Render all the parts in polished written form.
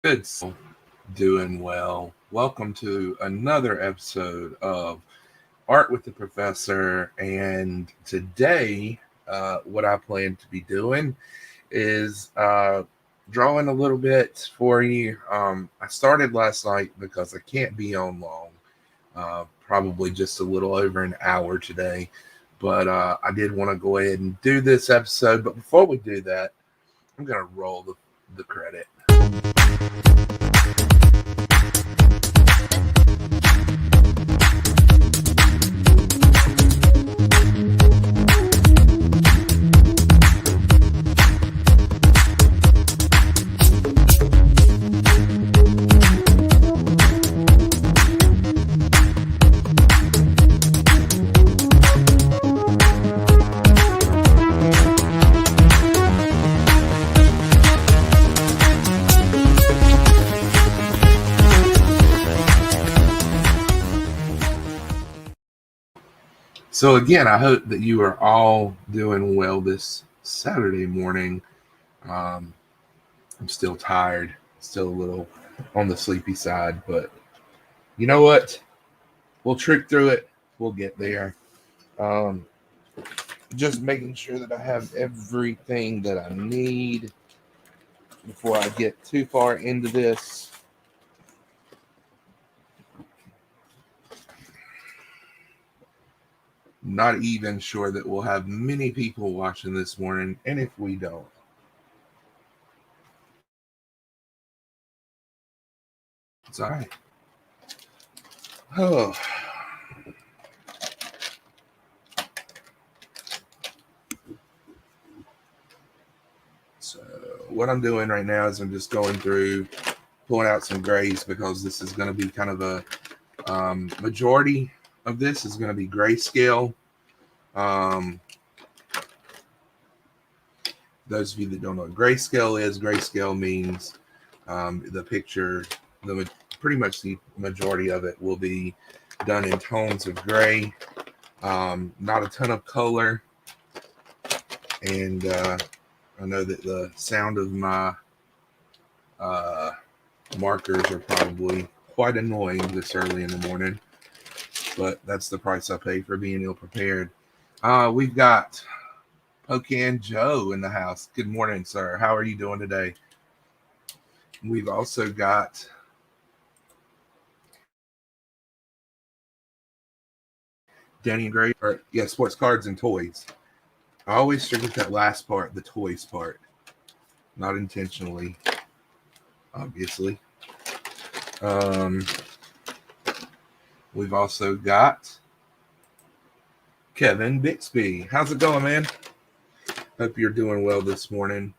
Good, doing well. Welcome to another episode of Art with the Professor. And today, what I plan to be doing is drawing a little bit for you. I started last night because I can't be on long, probably just a little over an hour today. But I did want to go ahead and do this episode. But before we do that, I'm going to roll the credit. So again, I hope that you are all doing well this Saturday morning. Um, I'm still tired, still a little on the sleepy side, but you know what? We'll trick through it. We'll get there. Um, just making sure that I have everything that I need before I get too far into this. Not even sure that we'll have many people watching this morning, and if we don't, it's all right. Oh, so what I'm doing right now is I'm just going through, pulling out some grays because this is going to be kind of a majority of this is going to be grayscale. Um, those of you that don't know what grayscale means the picture, pretty much the majority of it will be done in tones of gray, not a ton of color. And I know that the sound of my markers are probably quite annoying this early in the morning, but that's the price I pay for being ill prepared. We've got Pocan Joe in the house. Good morning, sir. How are you doing today? We've also got Danny and Gray, or yeah, sports cards and toys. I always forget that last part, the toys part. Not intentionally, obviously. Um, we've also got Kevin Bixby. How's it going, man? Hope you're doing well this morning.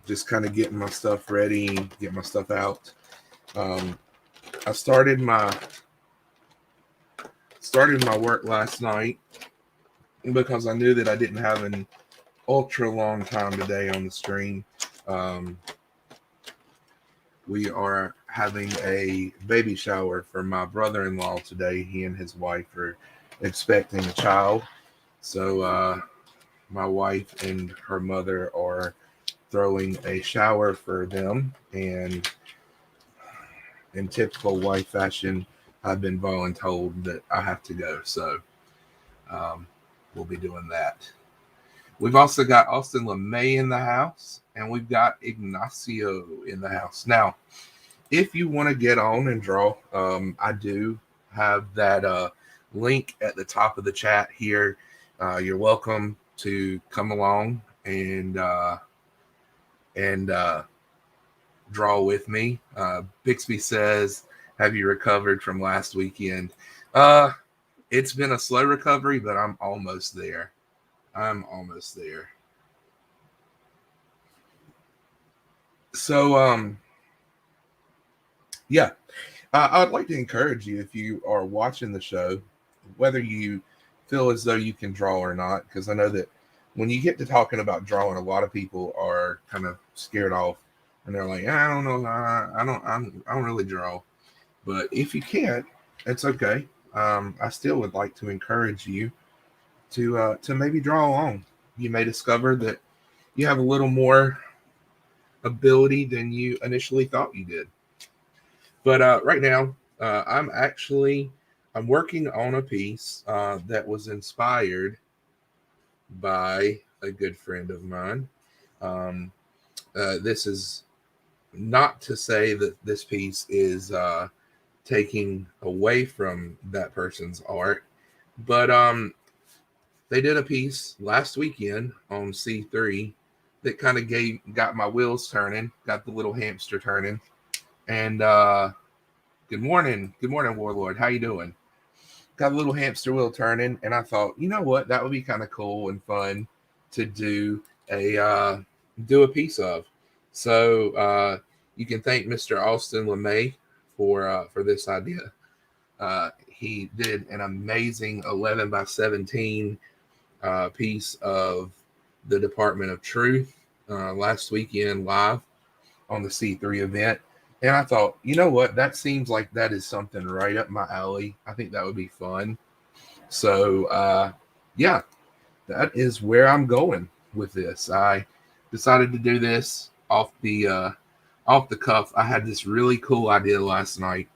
Just kind of getting my stuff ready, get my stuff out. I started my work last night because I knew that I didn't have an ultra long time today on the stream. Um, we are having a baby shower for my brother-in-law today. He and his wife are expecting a child. So my wife and her mother are throwing a shower for them, and in typical wife fashion, I've been voluntold that I have to go. So um, we'll be doing that. We've also got Austin LeMay in the house, and we've got Ignacio in the house. Now, if you want to get on and draw, I do have that link at the top of the chat here. You're welcome to come along and draw with me. Bixby says, "Have you recovered from last weekend?" Uh, it's been a slow recovery, but I'm almost there. I'm almost there. So, yeah, I'd like to encourage you if you are watching the show, whether you feel as though you can draw or not, because I know that when you get to talking about drawing, a lot of people are kind of scared off, and they're like, "I don't know, I don't really draw." But if you can't, it's okay. I still would like to encourage you to maybe draw along. You may discover that you have a little more ability than you initially thought you did. But right now, I'm working on a piece that was inspired by a good friend of mine. Um, this is not to say that this piece is taking away from that person's art, but they did a piece last weekend on C3 that kind of got my wheels turning, got the little hamster turning. And good morning, Warlord. How you doing? Got a little hamster wheel turning, and I thought, you know what, that would be kind of cool and fun to do a piece of. So you can thank Mr. Austin LeMay for this idea. He did an amazing 11 by 17 piece of the Department of Truth last weekend live on the C3 event. And I thought, you know what? That seems like that is something right up my alley. I think that would be fun. So, yeah, that is where I'm going with this. I decided to do this off the cuff. I had this really cool idea last night,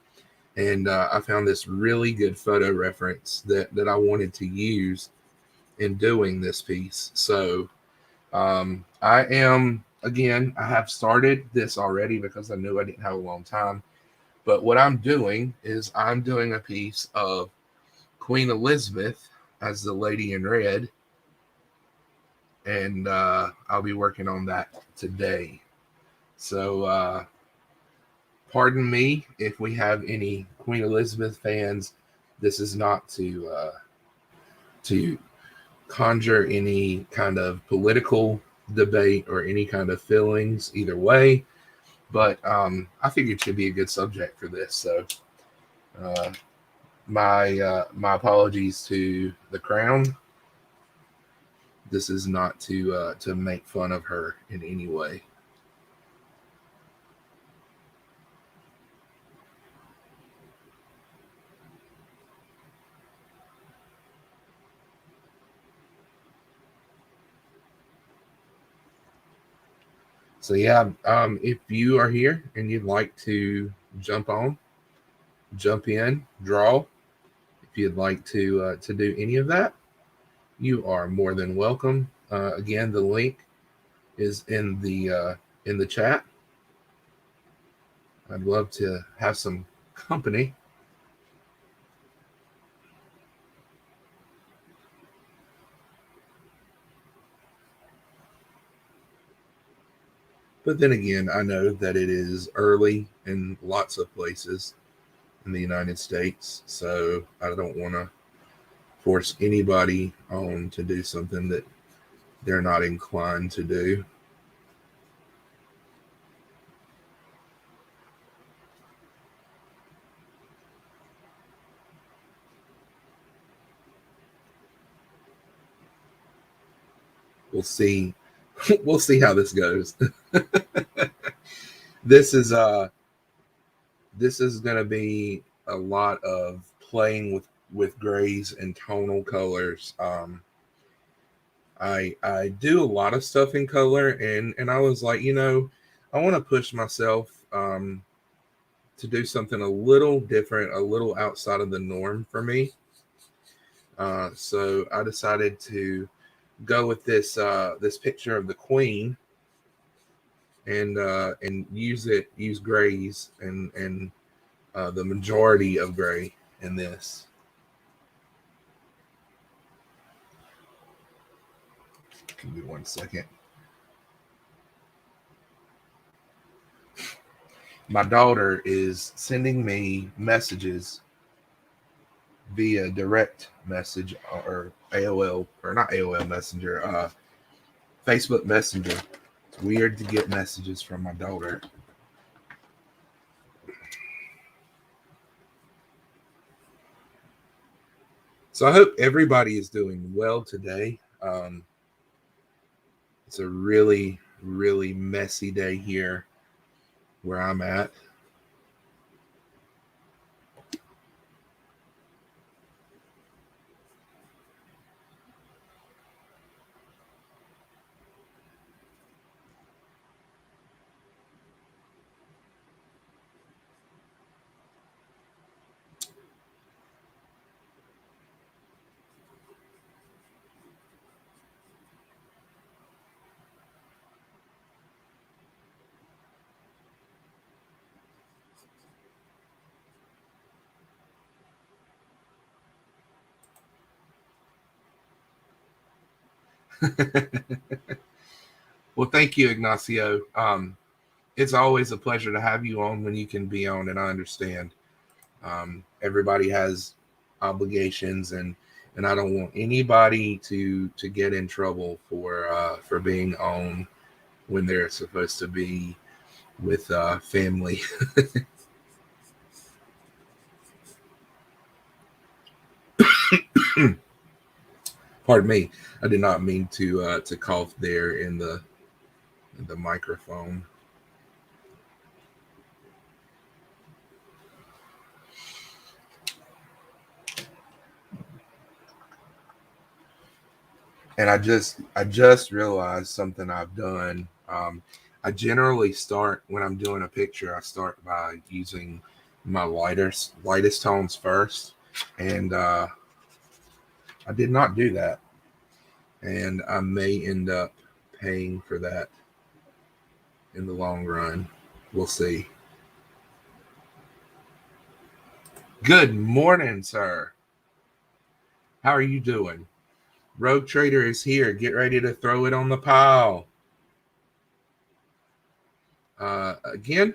and I found this really good photo reference that I wanted to use in doing this piece. So I have started this already because I knew I didn't have a long time. But what I'm doing is I'm doing a piece of Queen Elizabeth as the lady in red. And I'll be working on that today. So pardon me if we have any Queen Elizabeth fans. This is not to conjure any kind of political debate or any kind of feelings either way, but I figured it should be a good subject for this. So uh, my apologies to the Crown. This is not to make fun of her in any way. So yeah, if you are here and you'd like to jump on, jump in, draw, if you'd like to do any of that, you are more than welcome. Again, the link is in the chat. I'd love to have some company. But then again, I know that it is early in lots of places in the United States, so I don't want to force anybody on to do something that they're not inclined to do. We'll see. We'll see how this goes. this is uh this is going to be a lot of playing with grays and tonal colors. I do a lot of stuff in color, and I was like, I want to push myself to do something a little different, a little outside of the norm for me. So I decided to go with this picture of the Queen and use grays and the majority of gray in this. Give me 1 second. My daughter is sending me messages via direct message or AOL, or not AOL Messenger, Facebook Messenger. It's weird to get messages from my daughter. So I hope everybody is doing well today. It's a really, really messy day here where I'm at. Well, thank you, Ignacio. It's always a pleasure to have you on when you can be on, and I understand. Everybody has obligations, and I don't want anybody to get in trouble for being on when they're supposed to be with family. Pardon me, I did not mean to cough there in the microphone. And I just realized something I've done. I generally start when I'm doing a picture. I start by using my lightest tones first, and I did not do that, and I may end up paying for that in the long run. We'll see. Good morning, sir. How are you doing? Rogue Trader is here. Get ready to throw it on the pile. Again,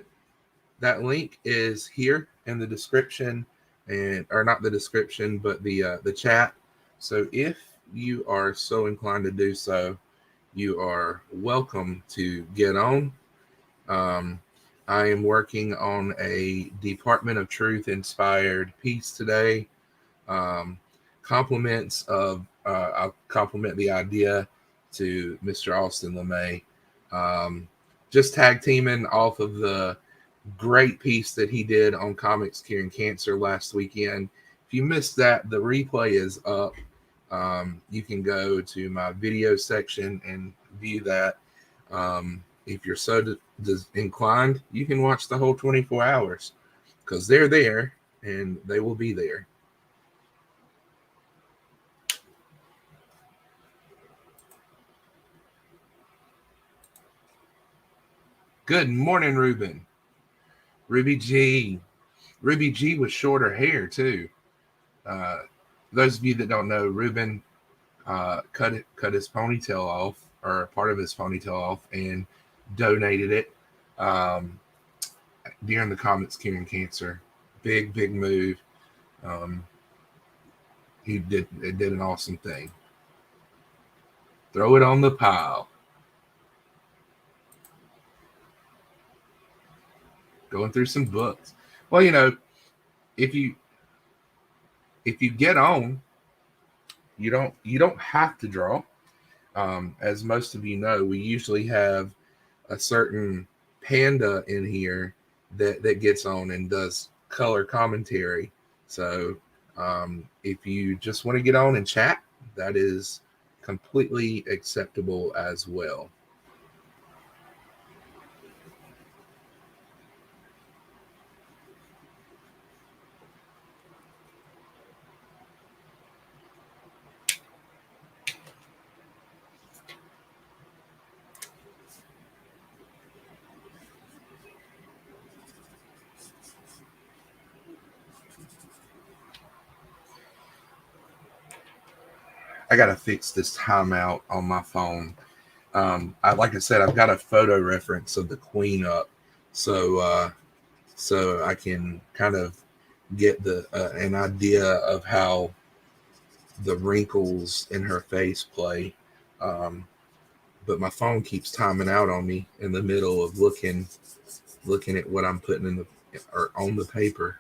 that link is here in the description, and or not the description, but the chat. So if you are so inclined to do so, you are welcome to get on. Um, I am working on a Department of Truth inspired piece today. Um, compliments of I'll compliment the idea to Mr. Austin LeMay. Um, just tag teaming off of the great piece that he did on Comics Curing Cancer last weekend. If you missed that, the replay is up. You can go to my video section and view that. If you're so inclined, you can watch the whole 24 hours because they're there and they will be there. Good morning, Ruben. Ruby G. Ruby G with shorter hair, too. Uh, those of you that don't know, Ruben cut his ponytail off, or part of his ponytail off, and donated it during the Comics Curing Cancer. Big move. Um, it did an awesome thing. Throw it on the pile. Going through some books. Well, if you if you get on, you don't have to draw. As most of you know, we usually have a certain panda in here that gets on and does color commentary. So if you just want to get on and chat, that is completely acceptable as well. I gotta fix this timeout on my phone. Like I said, I've got a photo reference of the queen up, so I can kind of get the an idea of how the wrinkles in her face play. Um, but my phone keeps timing out on me in the middle of looking at what I'm putting in the or on the paper.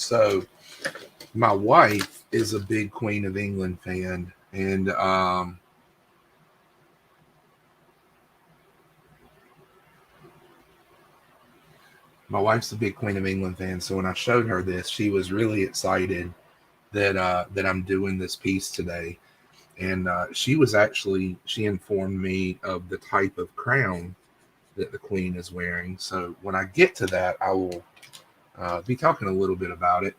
So my wife is a big Queen of England fan, and my wife's a big Queen of England fan. So when I showed her this, she was really excited that I'm doing this piece today. And she informed me of the type of crown that the Queen is wearing. So when I get to that, I will be talking a little bit about it.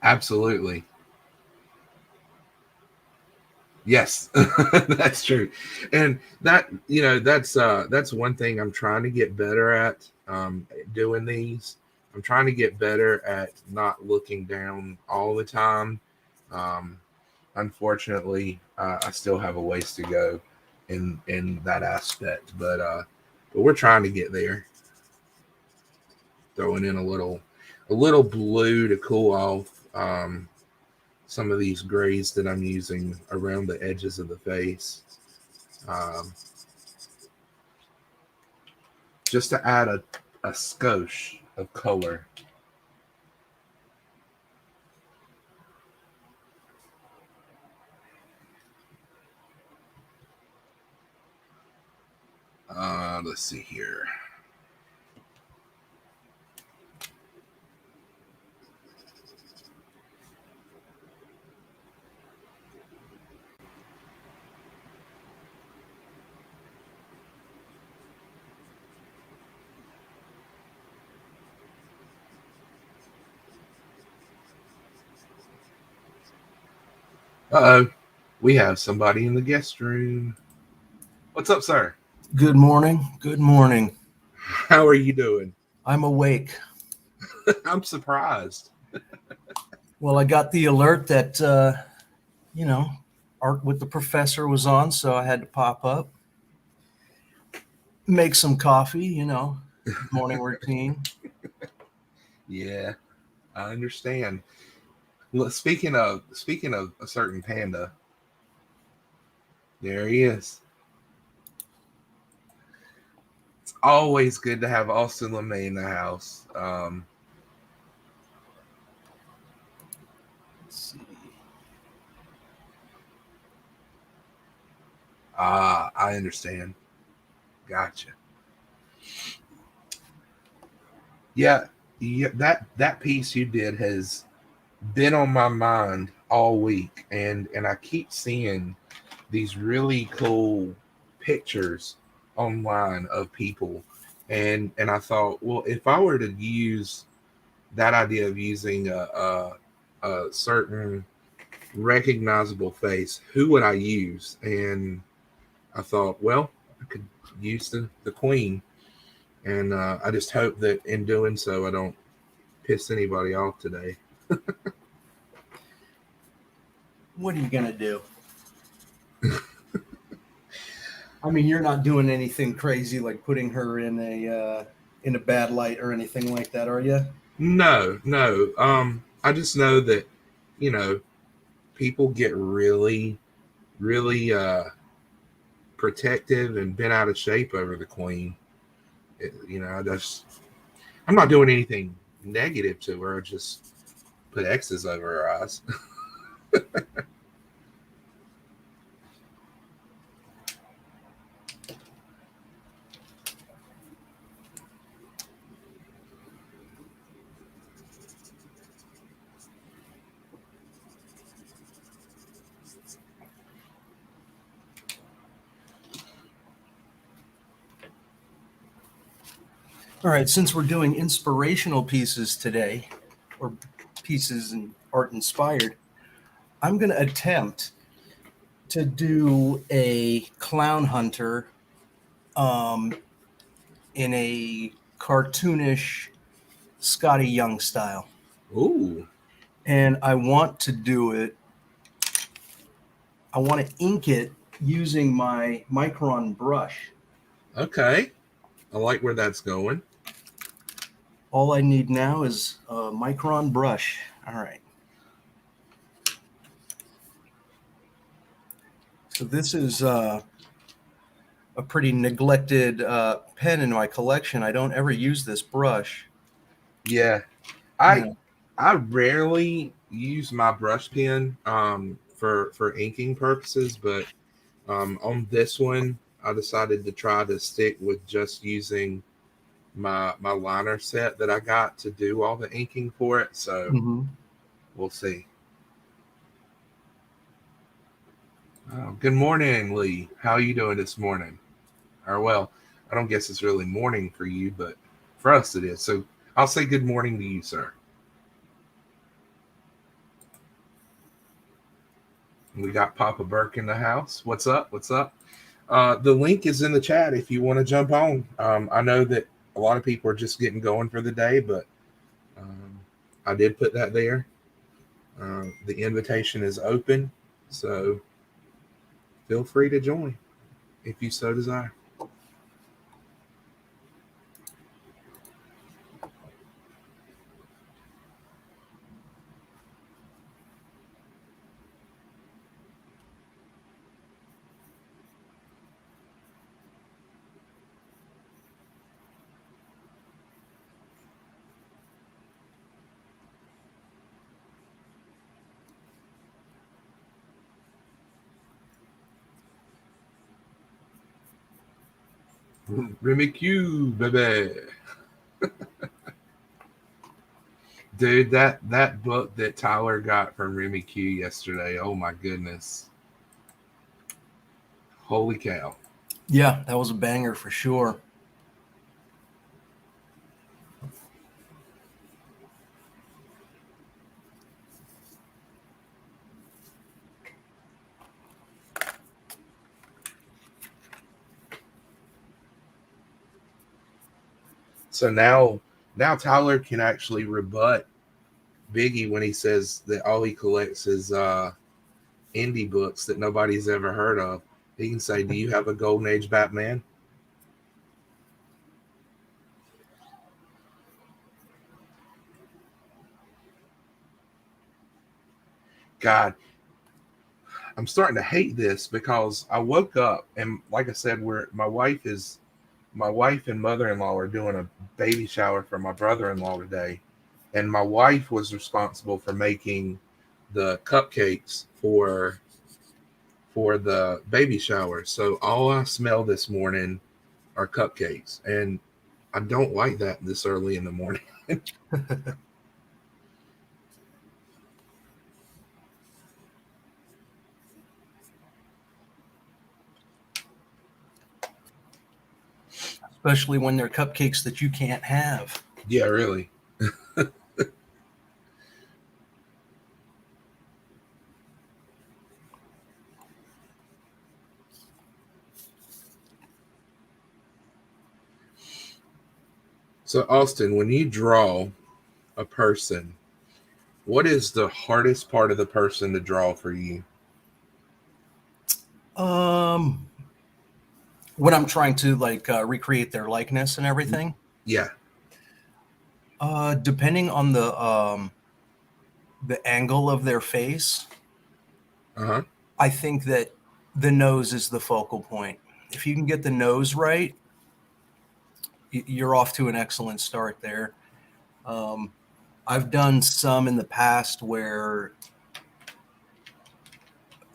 Absolutely. Yes, that's true. And that's one thing I'm trying to get better at, doing these. I'm trying to get better at not looking down all the time. Um, Unfortunately, I still have a ways to go in that aspect, but we're trying to get there. Throwing in a little blue to cool off some of these grays that I'm using around the edges of the face, um, just to add a skosh of color. Let's see here. Uh-oh, we have somebody in the guest room. What's up, sir? Good morning. Good morning. How are you doing? I'm awake. I'm surprised. Well, I got the alert that, Art with the Professor was on, so I had to pop up, make some coffee, morning routine. Yeah, I understand. Well, speaking of a certain panda, there he is. It's always good to have Austin LeMay in the house. Let's see. I understand. Gotcha. Yeah, yeah. That piece you did has been on my mind all week, and I keep seeing these really cool pictures online of people, and I thought, well, if I were to use that idea of using a certain recognizable face, who would I use? And I thought, well, I could use the Queen, and I just hope that in doing so, I don't piss anybody off today. What are you going to do? I mean, you're not doing anything crazy like putting her in a bad light or anything like that, are you? No, no. I just know that, you know, people get really, really protective and bent out of shape over the Queen. I'm not doing anything negative to her. I just put X's over her eyes. All right, since we're doing inspirational pieces today, or pieces and art inspired, I'm going to attempt to do a clown hunter um, in a cartoonish Scotty Young style. Ooh. And I want to ink it using my Micron brush. Okay. I like where that's going. All I need now is a Micron brush. All right. So this is a pretty neglected pen in my collection. I don't ever use this brush. Yeah, You I know. I rarely use my brush pen for inking purposes, but on this one, I decided to try to stick with just using my liner set that I got to do all the inking for it. So Mhm. we'll see. Good morning, Lee. How are you doing this morning? Or well, I don't guess it's really morning for you, but for us it is. So I'll say good morning to you, sir. We got Papa Burke in the house. What's up? What's up? The link is in the chat if you want to jump on. I know that a lot of people are just getting going for the day, but um, I did put that there. The invitation is open, so feel free to join if you so desire. Remy Q, baby. Dude, that book that Tyler got from Remy Q yesterday, oh my goodness. Holy cow. Yeah, that was a banger for sure. So now Tyler can actually rebut Biggie when he says that all he collects is indie books that nobody's ever heard of. He can say, "Do you have a Golden Age Batman?" God, I'm starting to hate this because I woke up and, like I said, we're my wife and mother-in-law are doing a baby shower for my brother-in-law today, and my wife was responsible for making the cupcakes for the baby shower. So all I smell this morning are cupcakes, and I don't like that this early in the morning. Especially when they're cupcakes that you can't have. Yeah, really. So, Austin, when you draw a person, what is the hardest part of the person to draw for you? Um, when I'm trying to like recreate their likeness and everything, Yeah. depending on the angle of their face, Uh huh. I think that the nose is the focal point. If you can get the nose right, you're off to an excellent start there. Um, I've done some in the past where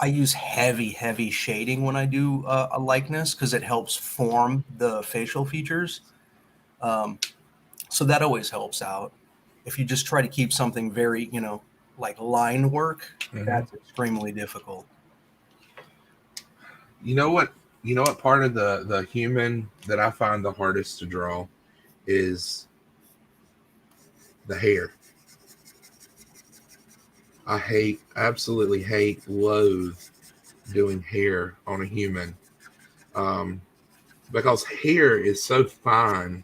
I use heavy shading when I do a likeness because it helps form the facial features. Um, so that always helps out. If you just try to keep something very, like line work, Hmm. that's extremely difficult. You know what? You know what part of the human that I find the hardest to draw is the hair. Absolutely hate, loathe doing hair on a human, um, because hair is so fine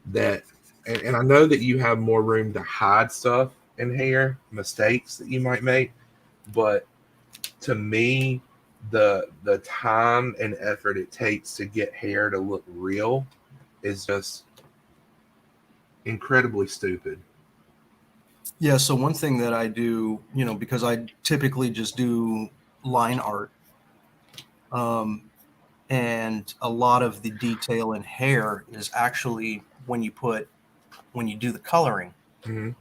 that, and I know that you have more room to hide stuff in hair, mistakes that you might make, but to me, the time and effort it takes to get hair to look real is just incredibly stupid. Yeah. So one thing that I do, because I typically just do line art, um, and a lot of the detail in hair is actually when you do the coloring. Mhm.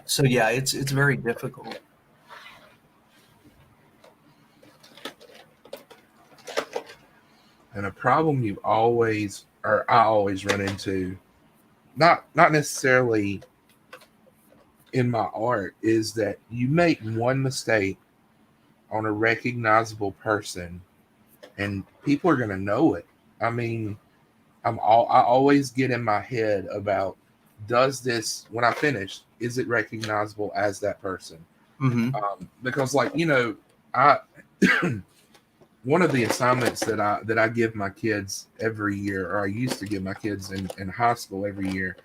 So yeah, it's very difficult. And a problem you always, or I always run into, not necessarily in my art, is that you make one mistake on a recognizable person and people are going to know it. I mean, I always get in my head about, does this, when I finish, is it recognizable as that person? Mm-hmm. Because like, I one of the assignments that I give my kids every year, or I used to give my kids in high school every year,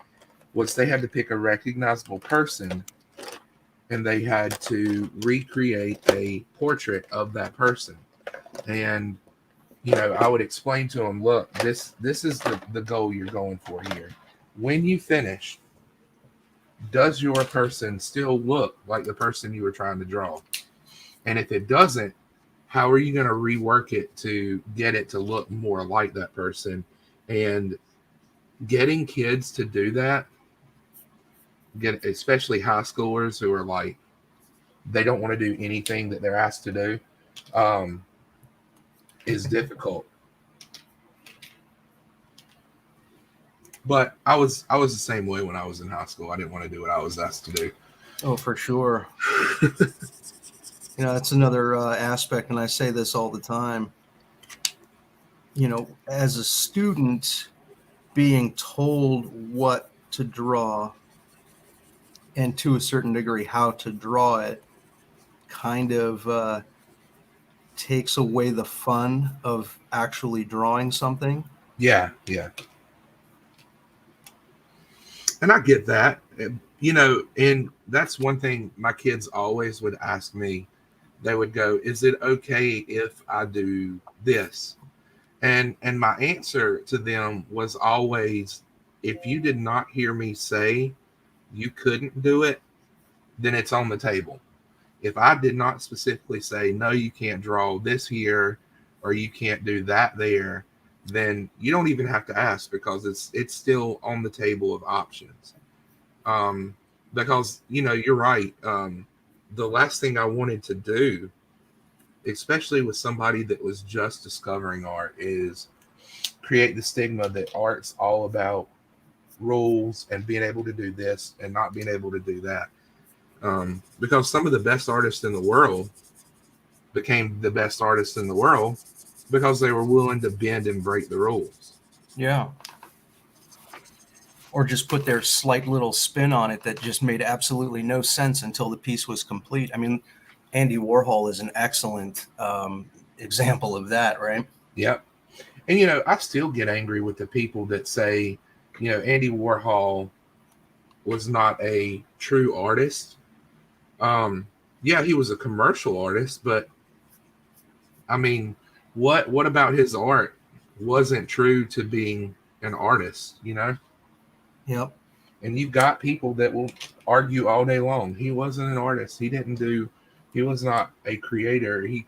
was they had to pick a recognizable person and they had to recreate a portrait of that person. And I would explain to them, look, this is the goal you're going for here. When you finish, does your person still look like the person you were trying to draw? And if it doesn't, how are you going to rework it to get it to look more like that person? And getting kids to do that, especially high schoolers who are like, they don't want to do anything that they're asked to do, um, is difficult. But I was the same way when I was in high school. I didn't want to do what I was asked to do. Oh, for sure. That's another aspect, and I say this all the time. As a student, being told what to draw and to a certain degree how to draw it kind of takes away the fun of actually drawing something. Yeah, yeah. And I get that. And that's one thing my kids always would ask me. They would go, "Is it okay if I do this?" And my answer to them was always, if you did not hear me say you couldn't do it, then it's on the table. If I did not specifically say, no, you can't draw this here or you can't do that there, then you don't even have to ask, because it's still on the table of options. Um, because you're right. The last thing I wanted to do, especially with somebody that was just discovering art, is create the stigma that art's all about rules and being able to do this and not being able to do that. Because some of the best artists in the world became the best artists in the world because they were willing to bend and break the rules. Yeah. Or just put their slight little spin on it that just made absolutely no sense until the piece was complete. I mean, Andy Warhol is an excellent example of that, right? Yep. And I still get angry with the people that say, Andy Warhol was not a true artist. Yeah, he was a commercial artist, but I mean, what about his art wasn't true to being an artist, Yep. And you've got people that will argue all day long. He wasn't an artist. He was not a creator. He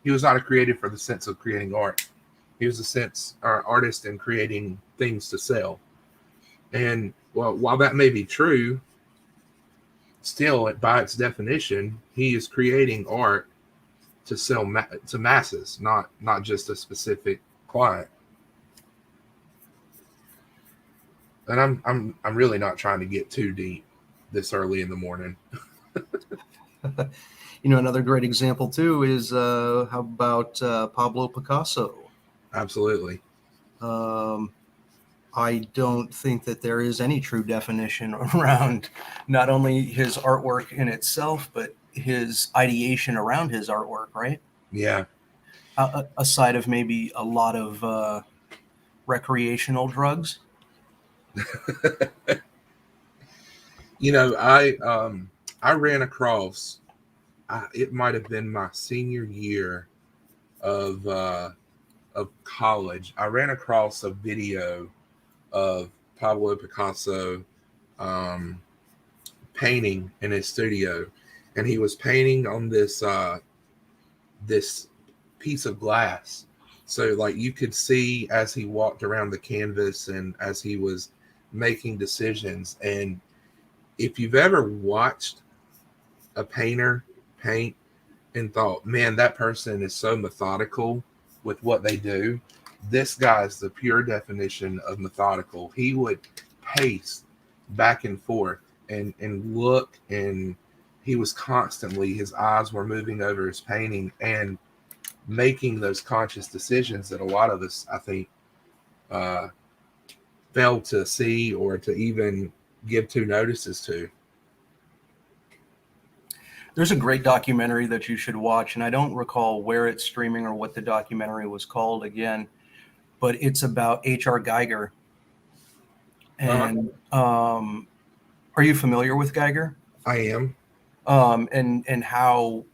was not a creator for the sense of creating art. He was a sense or artist in creating things to sell. And well, while that may be true, still, by its definition, he is creating art to sell to masses, not just a specific client. And I'm really not trying to get too deep this early in the morning. Another great example too is how about Pablo Picasso? Absolutely. I don't think that there is any true definition around not only his artwork in itself, but his ideation around his artwork, right? Yeah. Aside of maybe a lot of recreational drugs. I ran across. It might have been my senior year of college. I ran across a video of Pablo Picasso um, painting in his studio, and he was painting on this piece of glass. So like you could see as he walked around the canvas and as he was making decisions. And if you've ever watched a painter paint and thought, man, that person is so methodical with what they do, this guy's the pure definition of methodical. He would pace back and forth and look, and he was constantly, his eyes were moving over his painting and making those conscious decisions that a lot of us, I think, uh, fail to see or to even give two notices to. There's a great documentary that you should watch, and I don't recall where it's streaming or what the documentary was called again, but it's about H.R. Geiger. And are you familiar with Geiger? I am. And how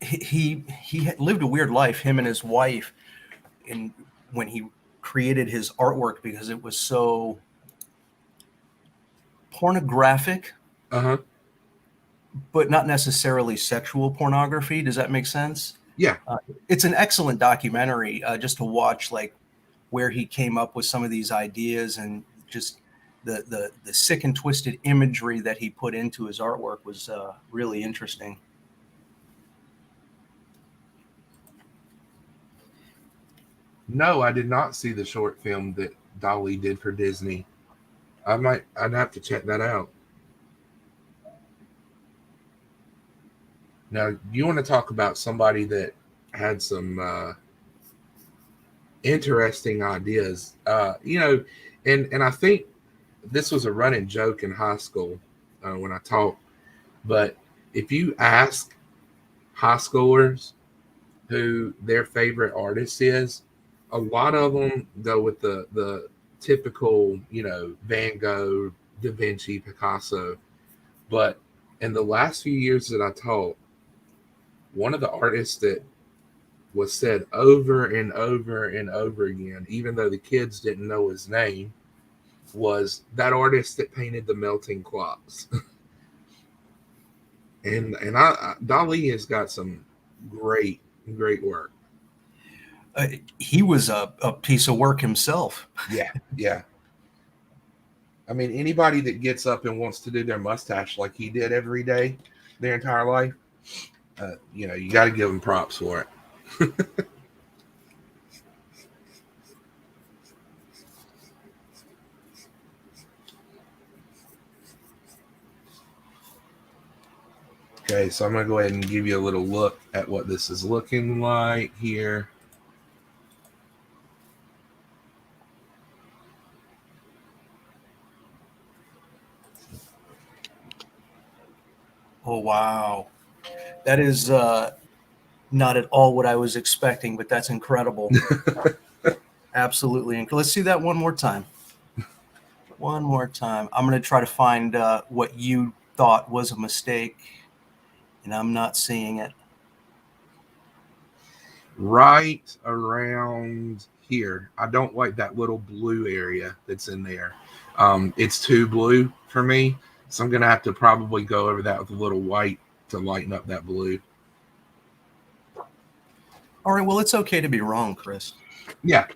he had lived a weird life, him and his wife, in when he created his artwork, because it was so pornographic, but not necessarily sexual pornography. Does that make sense? Yeah. It's an excellent documentary, just to watch, like where he came up with some of these ideas, and just the sick and twisted imagery that he put into his artwork was really interesting. No, I did not see the short film that Dali did for Disney. I'd have to check that out. Now, you want to talk about somebody that had some interesting ideas, and I think this was a running joke in high school when I taught, but if you ask high schoolers who their favorite artist is, a lot of them go with the typical, Van Gogh, Da Vinci, Picasso. But in the last few years that I taught, one of the artists that was said over and over and over again, even though the kids didn't know his name, was that artist that painted the melting clocks. and Dali has got some great work. He was a piece of work himself. Yeah. I mean, anybody that gets up and wants to do their mustache like he did every day, their entire life, you got to give them props for it. Okay, so I'm going to go ahead and give you a little look at what this is looking like here. Oh, wow. That is not at all what I was expecting, but that's incredible. Absolutely incredible. Let's see that one more time. One more time. I'm going to try to find what you thought was a mistake, and I'm not seeing it. Right around here. I don't like that little blue area that's in there. It's too blue for me, so I'm going to have to probably go over that with a little white to lighten up that blue. All right, well, it's okay to be wrong, Chris. Yeah.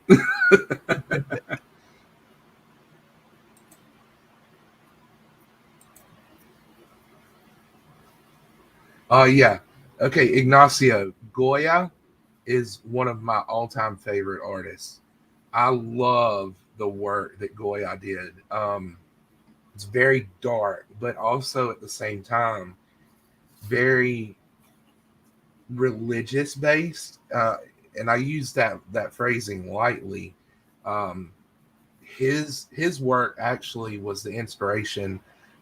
Yeah. Okay, Ignacio Goya is one of my all-time favorite artists. I love the work that Goya did. It's very dark, but also at the same time, very religious based. And I use that phrasing lightly. His work actually was the inspiration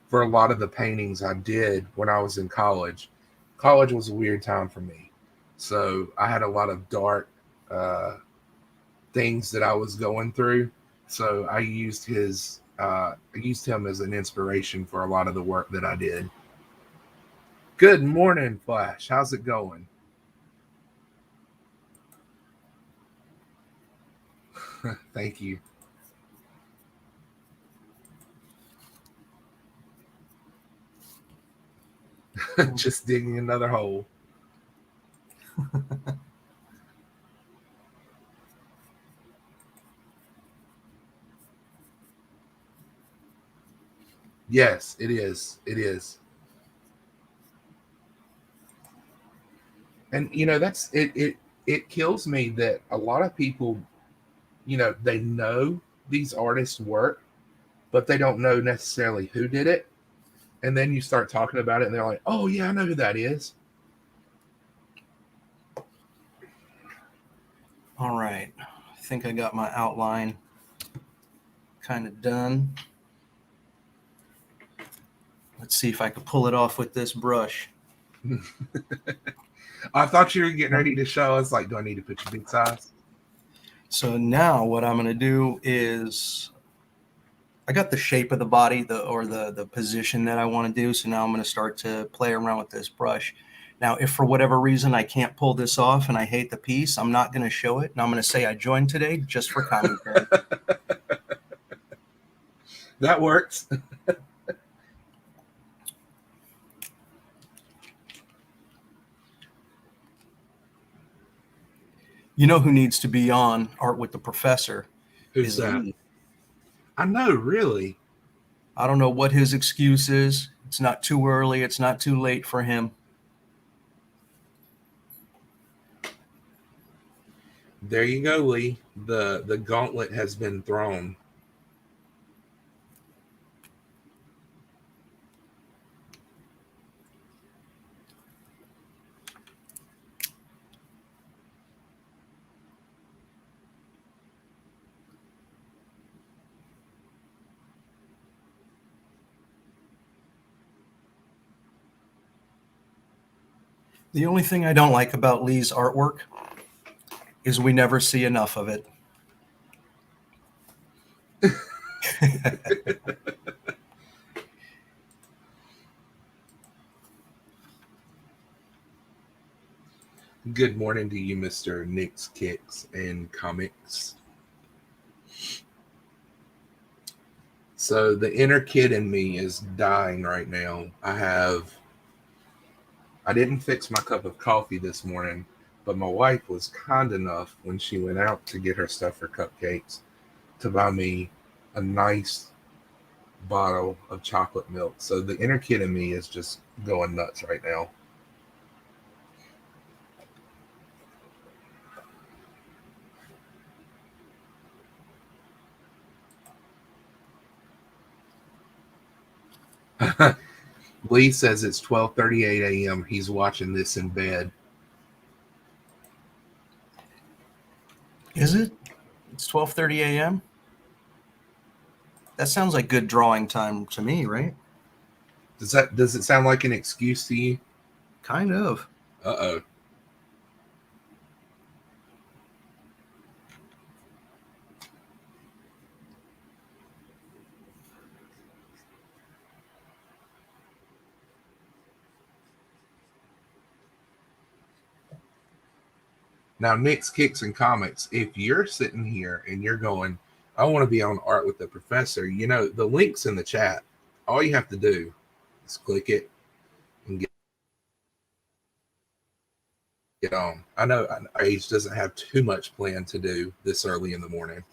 for a lot of the paintings I did when I was in college. College was a weird time for me, so I had a lot of dark things that I was going through. So I used him as an inspiration for a lot of the work that I did. Good morning, Flash. How's it going? Thank you. Just digging another hole. Yes, it is. It is. And that's it kills me that a lot of people, they know these artists work, but they don't know necessarily who did it. And then you start talking about it and they're like, "Oh yeah, I know who that is." All right. I think I got my outline kind of done. Let's see if I can pull it off with this brush. I thought you were getting ready to show us, like, do I need to put your big size? So now what I'm going to do is I got the shape of the body, the position that I want to do. So now I'm going to start to play around with this brush. Now, if for whatever reason I can't pull this off and I hate the piece, I'm not going to show it. And I'm going to say I joined today just for commentary. That works. You know who needs to be on Art with the Professor? Who's that? Lee. I know, really. I don't know what his excuse is. It's not too early. It's not too late for him. There you go, Lee. The gauntlet has been thrown. The only thing I don't like about Lee's artwork is we never see enough of it. Good morning to you, Mr. Nick's Kicks and Comics. So the inner kid in me is dying right now. I didn't fix my cup of coffee this morning, but my wife was kind enough when she went out to get her stuff for cupcakes to buy me a nice bottle of chocolate milk. So the inner kid in me is just going nuts right now. Lee says it's 12:38 a.m. He's watching this in bed. Is it? It's 12:30 a.m.? That sounds like good drawing time to me, right? Does it sound like an excuse to you? Kind of. Uh-oh. Now, Nick's Kicks and Comics, if you're sitting here and you're going, I want to be on Art with the Professor, the link's in the chat. All you have to do is click it and get on. I know Age doesn't have too much planned to do this early in the morning.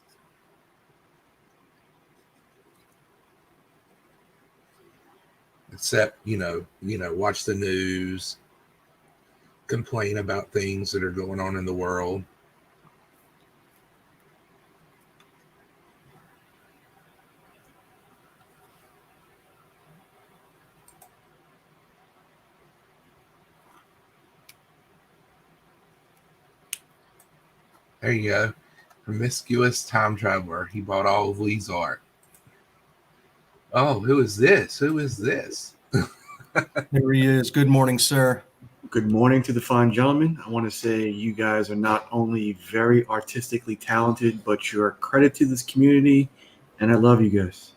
Except, watch the news, complain about things that are going on in the world. There you go. Promiscuous time traveler. He bought all of Lee's art. Oh, who is this? Who is this? Here he is. Good morning, sir. Good morning to the fine gentlemen. I want to say you guys are not only very artistically talented, but you're a credit to this community, and I love you guys.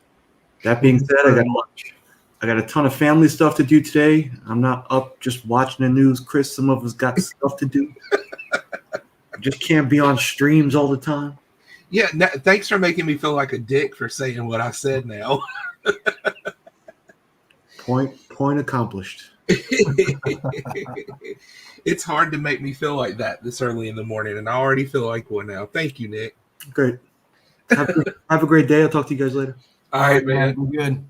That being said, I got a ton of family stuff to do today. I'm not up just watching the news. Chris, some of us got stuff to do. Just can't be on streams all the time. Yeah, thanks for making me feel like a dick for saying what I said now. Point accomplished. It's hard to make me feel like that this early in the morning, and I already feel like one now. Thank you, Nick. Great. Have a great day. I'll talk to you guys later. All right, man. Good.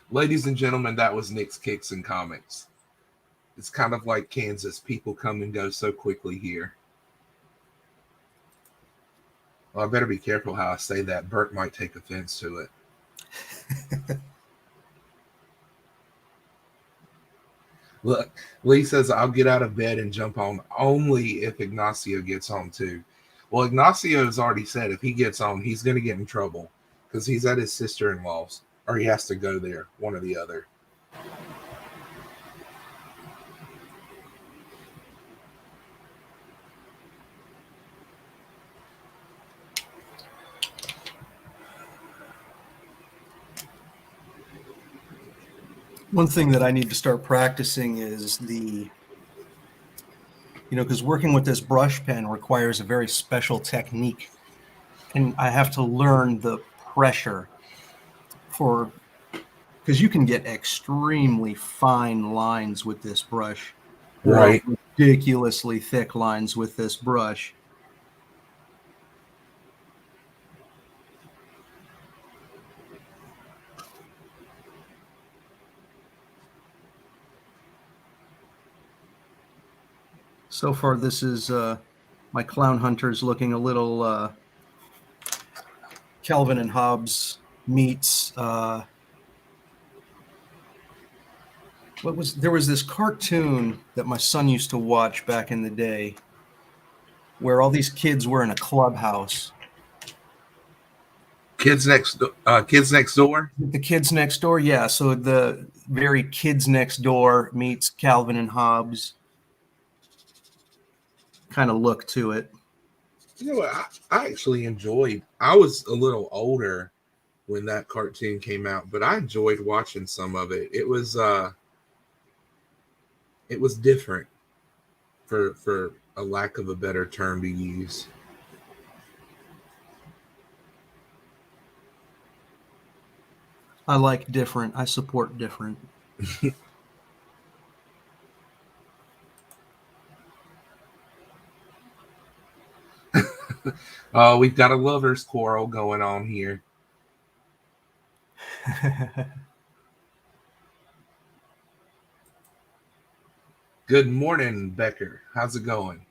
Ladies and gentlemen, that was Nick's Kicks and Comics. It's kind of like Kansas. People come and go so quickly here. Well, I better be careful how I say that. Bert might take offense to it. Look, Lee says, I'll get out of bed and jump on only if Ignacio gets home too. Well, Ignacio has already said if he gets on, he's going to get in trouble because he's at his sister-in-law's or he has to go there, one or the other. One thing that I need to start practicing is because working with this brush pen requires a very special technique. And I have to learn the pressure because you can get extremely fine lines with this brush. Right. Ridiculously thick lines with this brush. So far, this is my Clown Hunters looking a little Calvin and Hobbes meets. There was this cartoon that my son used to watch back in the day, where all these kids were in a clubhouse. Kids Next Door. The Kids Next Door, yeah. So the very Kids Next Door meets Calvin and Hobbes kind of look to it. You know what? I actually enjoyed. I was a little older when that cartoon came out, but I enjoyed watching some of it. It was different, for a lack of a better term to use. I like different. I support different. We've got a lover's quarrel going on here. Good morning, Becker. How's it going?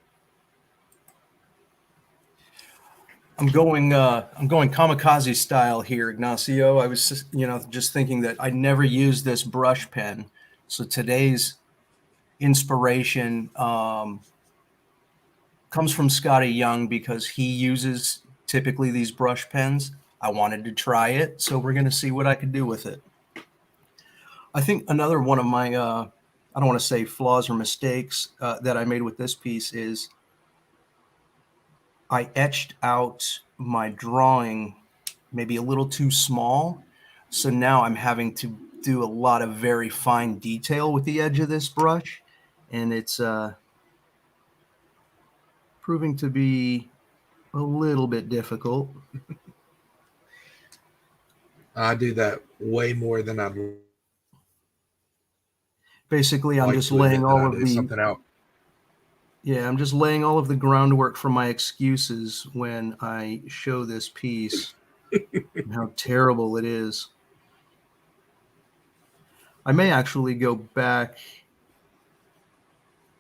I'm going kamikaze style here, Ignacio. I was just thinking that I never used this brush pen, so today's inspiration comes from Scotty Young because he uses typically these brush pens. I wanted to try it, so we're going to see what I could do with it. I think another one of my, I don't want to say flaws or mistakes that I made with this piece is I etched out my drawing maybe a little too small. So now I'm having to do a lot of very fine detail with the edge of this brush, and it's proving to be a little bit difficult. I do that way more than I'd Basically, I'm like just to admit laying that all I of do the something out. Yeah, I'm just laying all of the groundwork for my excuses when I show this piece and how terrible it is. I may actually go back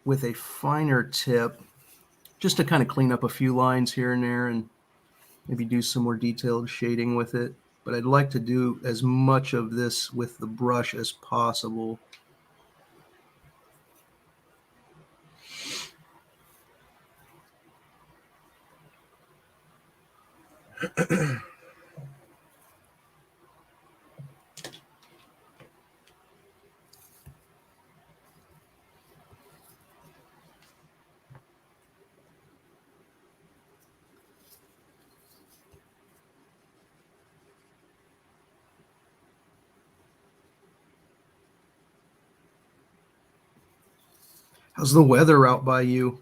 with a finer tip just to kind of clean up a few lines here and there and maybe do some more detailed shading with it. But I'd like to do as much of this with the brush as possible. How's the weather out by you?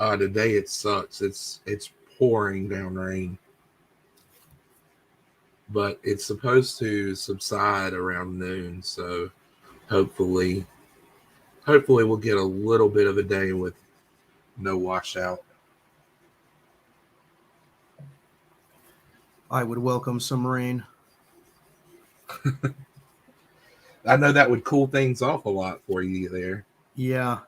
Today it sucks. It's pouring down rain, but it's supposed to subside around noon. So hopefully we'll get a little bit of a day with no washout. I would welcome some rain. I know that would cool things off a lot for you there. Yeah.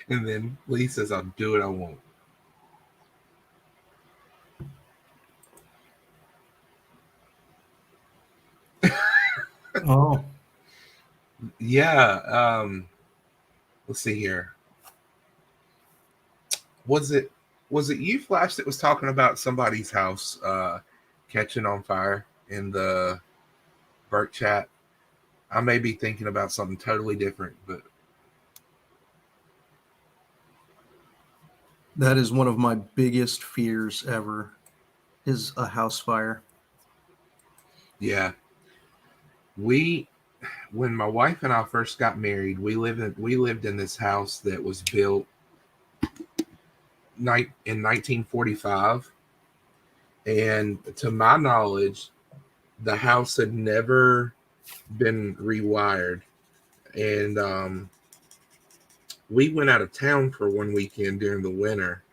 And then Lee says, I'll do what I want. Oh, Yeah. Let's see here. Was it you, Flash, that was talking about somebody's house catching on fire in the Burt chat? I may be thinking about something totally different, but that is one of my biggest fears ever, is a house fire. yeah. When my wife and I first got married, we lived in this house that was built in 1945, and to my knowledge, the house had never been rewired. And we went out of town for one weekend during the winter,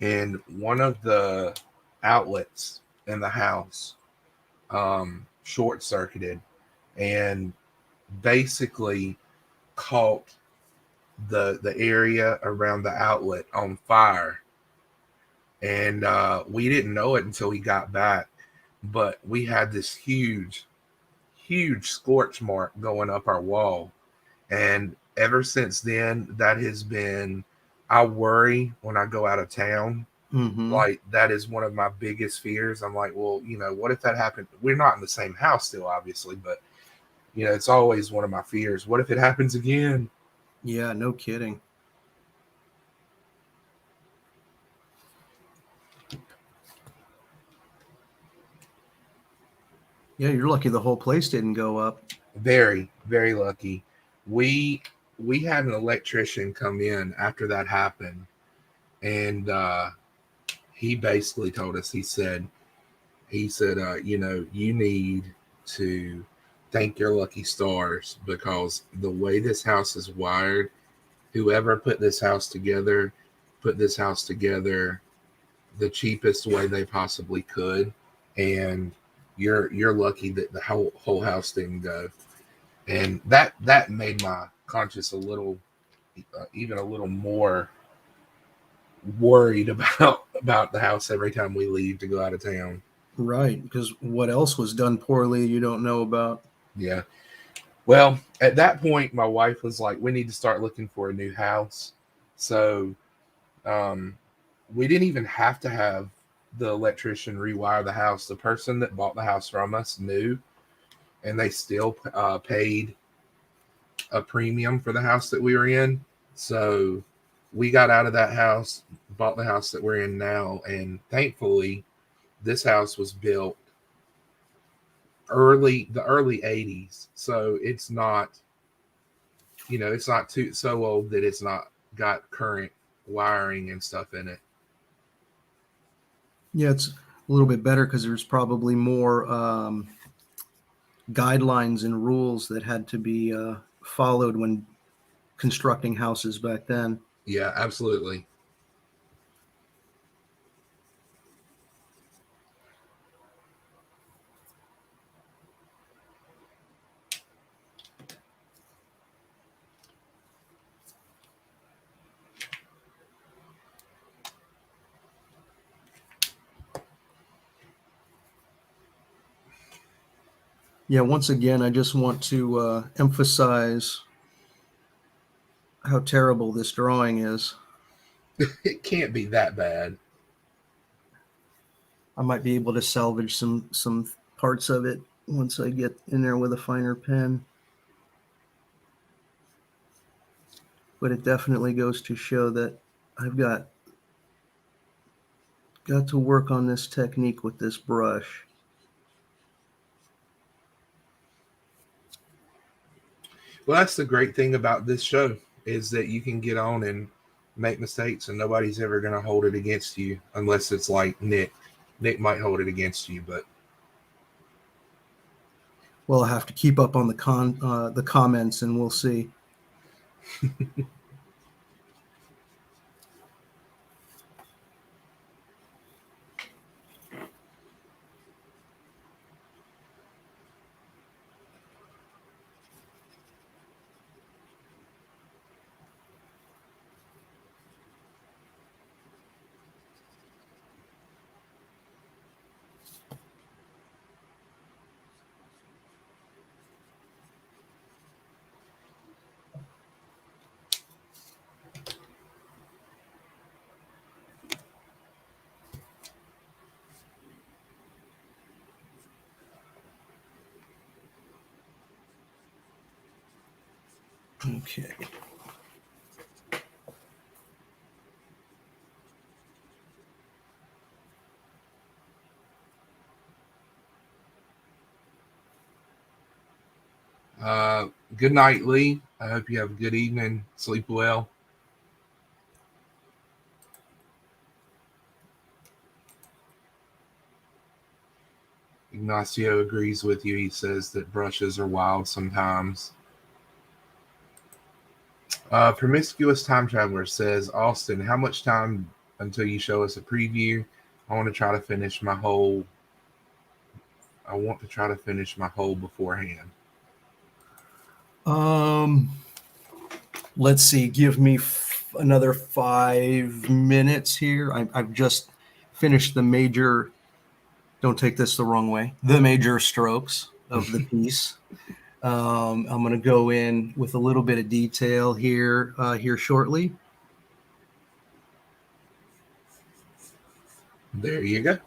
and one of the outlets in the house short circuited and basically caught the area around the outlet on fire. And we didn't know it until we got back, but we had this huge scorch mark going up our wall. And ever since then, that has been, I worry when I go out of town. Mm-hmm. Like, that is one of my biggest fears. I'm like, well, what if that happened? We're not in the same house still, obviously, but it's always one of my fears. What if it happens again? Yeah, no kidding. Yeah, you're lucky the whole place didn't go up. Very, very lucky. We had an electrician come in after that happened, and he basically told us, he said, you need to thank your lucky stars, because the way this house is wired, whoever put this house together the cheapest way they possibly could, and you're lucky that the whole house didn't go. And that made my conscience a little, even a little more worried about the house every time we leave to go out of town. Right, because what else was done poorly you don't know about? Yeah. Well, at that point, my wife was like, we need to start looking for a new house. So we didn't even have to have the electrician rewire the house. The person that bought the house from us knew, and they still paid a premium for the house that we were in. So we got out of that house, bought the house that we're in now, and thankfully this house was built the early 80s. So it's not, it's not so old that it's not got current wiring and stuff in it. Yeah, it's a little bit better because there's probably more guidelines and rules that had to be followed when constructing houses back then. Yeah, absolutely. Yeah, once again, I just want to emphasize how terrible this drawing is. It can't be that bad. I might be able to salvage some parts of it once I get in there with a finer pen. But it definitely goes to show that I've got to work on this technique with this brush. Well, that's the great thing about this show, is that you can get on and make mistakes and nobody's ever going to hold it against you, unless it's like Nick. Nick might hold it against you, but We'll have to keep up on the comments, and we'll see. Okay. good night, Lee. I hope you have a good evening. Sleep well. Ignacio agrees with you. He says that brushes are wild sometimes. Promiscuous Time Traveler says, Austin, how much time until you show us a preview? I want to try to finish my whole beforehand. Let's see. Give me another 5 minutes here. I've just finished the major. Don't take this the wrong way. The major strokes of the piece. I'm going to go in with a little bit of detail here shortly. There you go.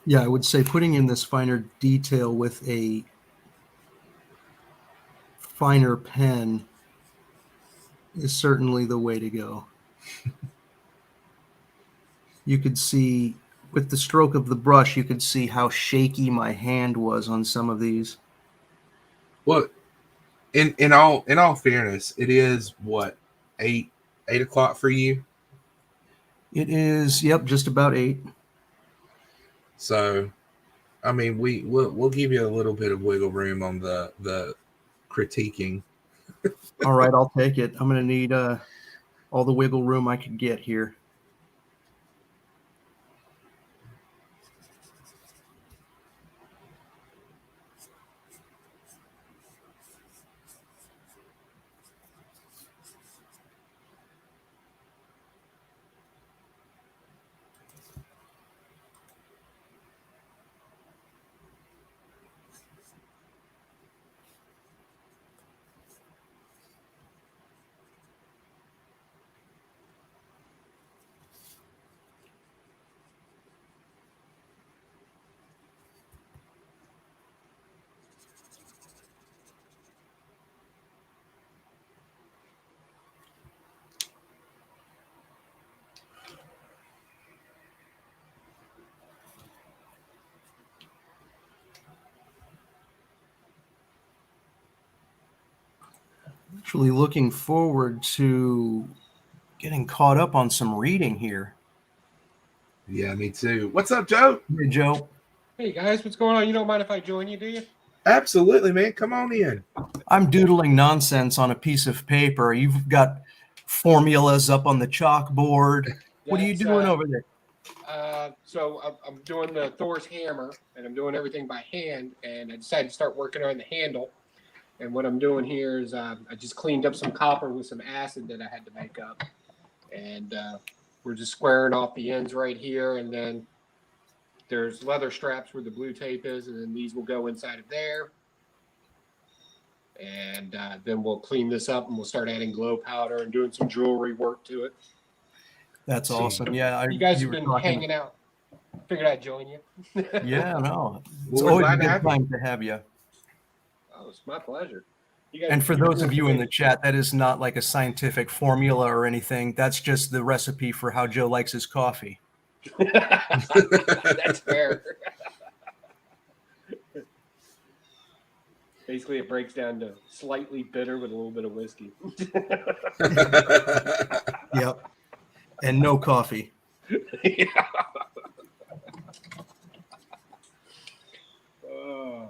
Yeah, I would say putting in this finer detail with a finer pen is certainly the way to go. You could see with the stroke of the brush, you could see how shaky my hand was on some of these. Well, in all fairness, it is what, 8 o'clock for you? It is, yep, just about 8. So, I mean, we'll give you a little bit of wiggle room on the critiquing. All right, I'll take it. I'm going to need all the wiggle room I could get here. Actually looking forward to getting caught up on some reading here. Yeah, me too. What's up, Joe? Hey, Joe. Hey guys, what's going on? You don't mind if I join you, do you? Absolutely, man. Come on in. I'm doodling nonsense on a piece of paper. You've got formulas up on the chalkboard. What are you doing over there? So I'm doing the Thor's hammer, and I'm doing everything by hand. And I decided to start working on the handle. And what I'm doing here is I just cleaned up some copper with some acid that I had to make up, and we're just squaring off the ends right here. And then there's leather straps where the blue tape is, and then these will go inside of there. and then we'll clean this up and we'll start adding glow powder and doing some jewelry work to it. That's So, awesome. Yeah, you guys you have were been talking- hanging out. Figured I'd join you. Yeah, no, it's Well, we're always a glad to good have you. time to have you. Oh, it's my pleasure. You guys, And for you're those of doing you in the amazing. chat, that is not like a scientific formula or anything. That's just the recipe for how Joe likes his coffee. That's fair. Basically, it breaks down to slightly bitter with a little bit of whiskey. Yep. And no coffee. Yeah. Oh.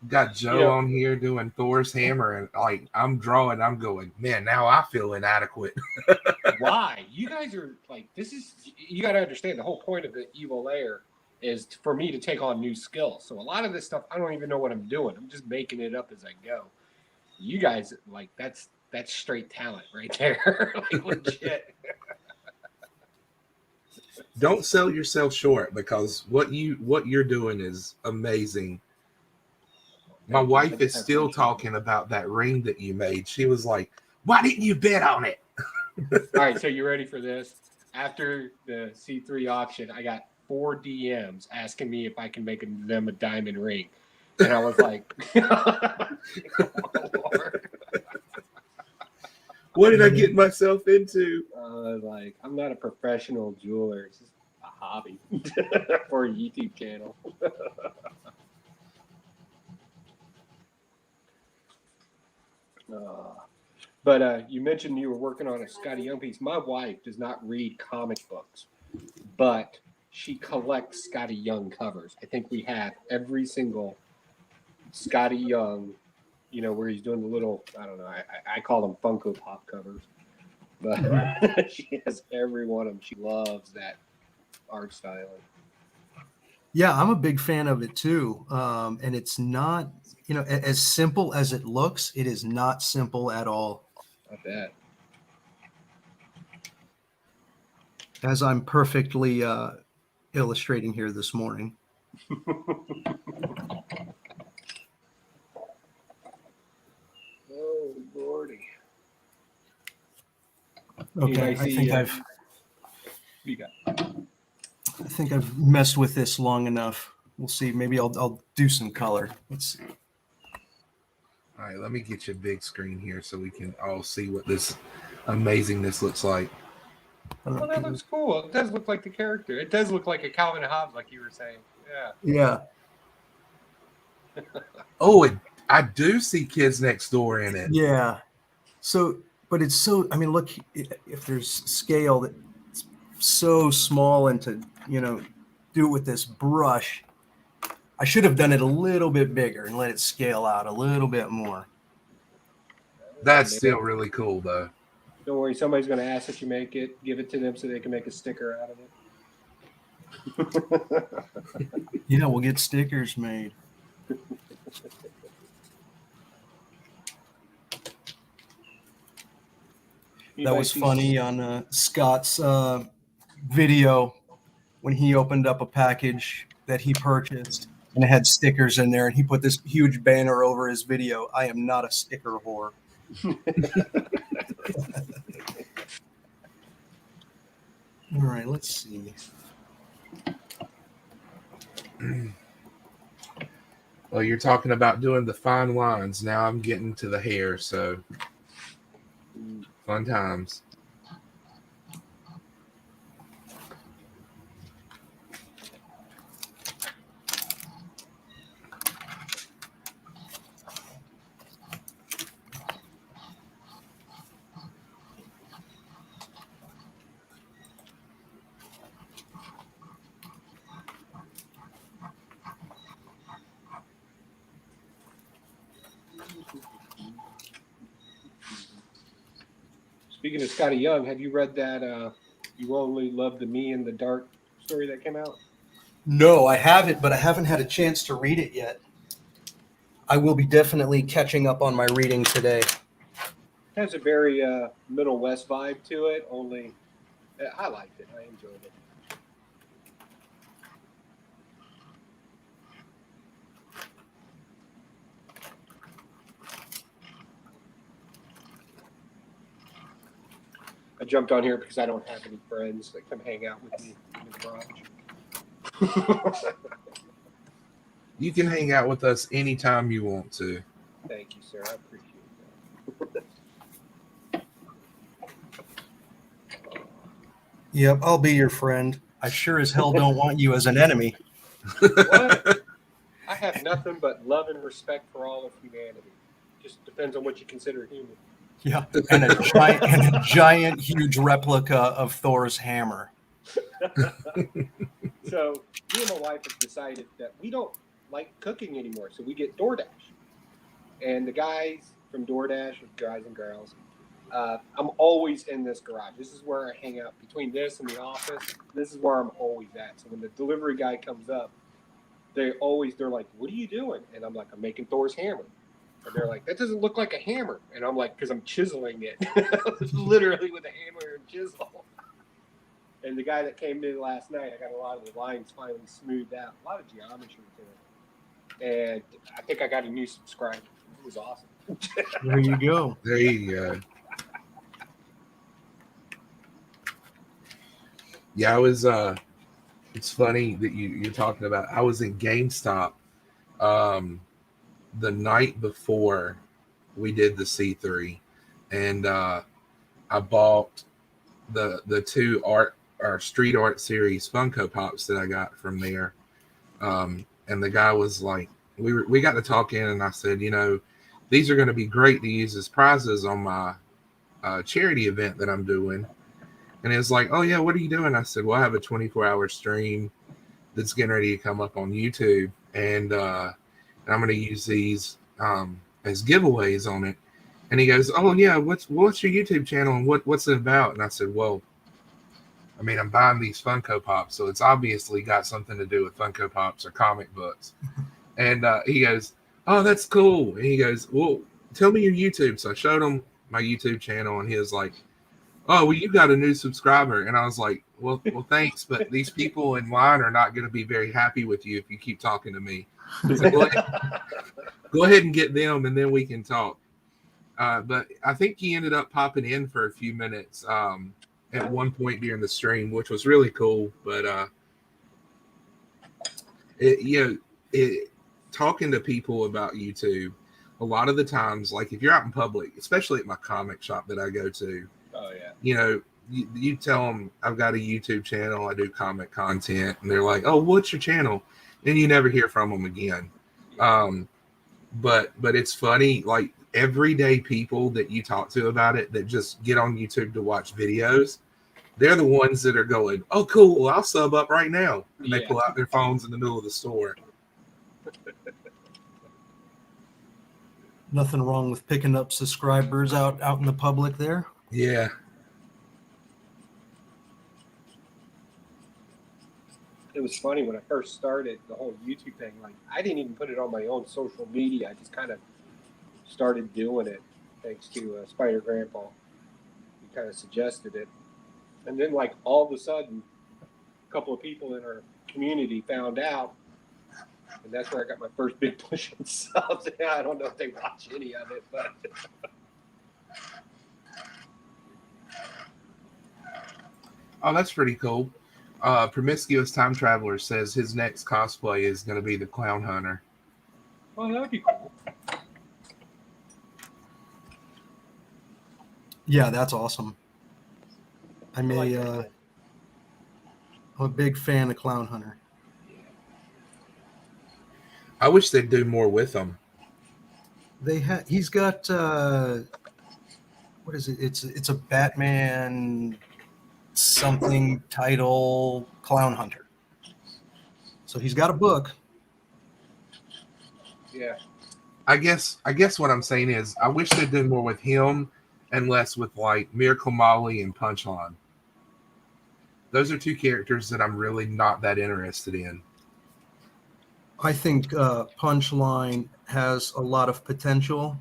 Got Joe Yeah. on here doing Thor's hammer, and like I'm drawing, I'm going, man, now I feel inadequate. Why? You guys are like, this is, you got to understand the whole point of the evil layer is for me to take on new skills. So a lot of this stuff, I don't even know what I'm doing. I'm just making it up as I go. You guys, like, that's straight talent right there. Like, legit. Don't sell yourself short, because what you're doing is amazing. My Thank you. wife is I still appreciate it. talking about that ring that you made. She was like, why didn't you bet on it? All right, so you ready for this? After the C3 auction, I got 4 DMs asking me if I can make them a diamond ring. And I was like, oh, Lord. What did I get myself into? Like, I'm not a professional jeweler. It's just a hobby for a YouTube channel. But you mentioned you were working on a Scotty Young piece. My wife does not read comic books, but she collects Scotty Young covers. I think we have every single Scotty Young, you know, where he's doing the little, I don't know, I call them Funko Pop covers. But she has every one of them. She loves that art style. Yeah, I'm a big fan of it too. And it's not, you know, as simple as it looks, it is not simple at all. I bet. As I'm perfectly illustrating here this morning. Oh, Lordy. Okay, I think I've messed with this long enough. We'll see. Maybe I'll do some color. Let's see. All right, let me get you a big screen here so we can all see what this amazingness looks like. Well, that looks cool. It does look like the character. It does look like a Calvin and Hobbes, like you were saying. Yeah. Yeah. Oh, I do see Kids Next Door in it. Yeah. So, but it's so, I mean, look, if there's scale that's so small, and to, you know, do it with this brush, I should have done it a little bit bigger and let it scale out a little bit more. That's still really cool, though. Don't worry, somebody's going to ask that you make it. Give it to them so they can make a sticker out of it. Yeah, we'll get stickers made. That was funny on Scott's video when he opened up a package that he purchased and it had stickers in there, and he put this huge banner over his video. I am not a sticker whore. All right, let's see. Well, you're talking about doing the fine lines. Now I'm getting to the hair, so fun times. Speaking of Scotty Young, have you read that You Only Love the Me in the Dark story that came out? No, I haven't, but I haven't had a chance to read it yet. I will be definitely catching up on my reading today. It has a very Middle West vibe to it, only I liked it. I enjoyed it. jumped on here because I don't have any friends that come hang out with me in the garage. You can hang out with us anytime you want to. Thank you, sir. I appreciate that. Yep, I'll be your friend. I sure as hell don't want you as an enemy. What? I have nothing but love and respect for all of humanity. Just depends on what you consider human. Yeah, and a giant, huge replica of Thor's hammer. So me and my wife have decided that we don't like cooking anymore, so we get DoorDash. And the guys from DoorDash, guys and girls, I'm always in this garage. This is where I hang out between this and the office. This is where I'm always at. So when the delivery guy comes up, they're like, "What are you doing?" And I'm like, "I'm making Thor's hammer." And they're like, "That doesn't look like a hammer." And I'm like, "Because I'm chiseling it." Literally with a hammer and chisel. And the guy that came in last night, I got a lot of the lines finally smoothed out. A lot of geometry to it. And I think I got a new subscriber. It was awesome. There you go. There you go. Yeah, I was it's funny that you're talking about. I was in GameStop the night before we did the C3, and I bought the two street art series Funko Pops that I got from there. And the guy was like, we got to talking, and I said, these are going to be great to use as prizes on my charity event that I'm doing. And it was like, "Oh yeah, what are you doing?" I said, "Well, I have a 24-hour stream that's getting ready to come up on YouTube, and I'm going to use these as giveaways on it." And he goes, "Oh yeah, what's your YouTube channel and what's it about?" And I said, "Well, I mean, I'm buying these Funko Pops, so it's obviously got something to do with Funko Pops or comic books." And he goes, "Oh, that's cool." And he goes, "Well, tell me your YouTube." So I showed him my YouTube channel, and he was like, "Oh, well, you got a new subscriber." And I was like, well, thanks, but these people in line are not going to be very happy with you if you keep talking to me. So go ahead and get them, and then we can talk. But I think he ended up popping in for a few minutes at one point during the stream, which was really cool. But talking to people about YouTube, a lot of the times, like if you're out in public, especially at my comic shop that I go to, Oh yeah. You tell them I've got a YouTube channel, I do comic content, and they're like, "Oh, what's your channel?" And you never hear from them again. But it's funny, like everyday people that you talk to about it that just get on YouTube to watch videos, they're the ones that are going, "Oh, cool, I'll sub up right now." And they pull out their phones in the middle of the store. Nothing wrong with picking up subscribers out in the public there. Yeah. It was funny when I first started the whole YouTube thing. Like, I didn't even put it on my own social media. I just kind of started doing it thanks to Spider Grandpa. He kind of suggested it. And then, like, all of a sudden, a couple of people in our community found out. And that's where I got my first big push on subs. I don't know if they watch any of it, but... Oh, that's pretty cool. Promiscuous Time Traveler says his next cosplay is going to be the Clown Hunter. Oh, that'd be cool. Yeah, that's awesome. I'm like I'm a big fan of Clown Hunter. I wish they'd do more with him. He's got what is it? It's a Batman something title, Clown Hunter. So he's got a book. Yeah. I guess what I'm saying is I wish they'd do more with him and less with like Miracle Molly and Punchline. Those are two characters that I'm really not that interested in. I think Punchline has a lot of potential,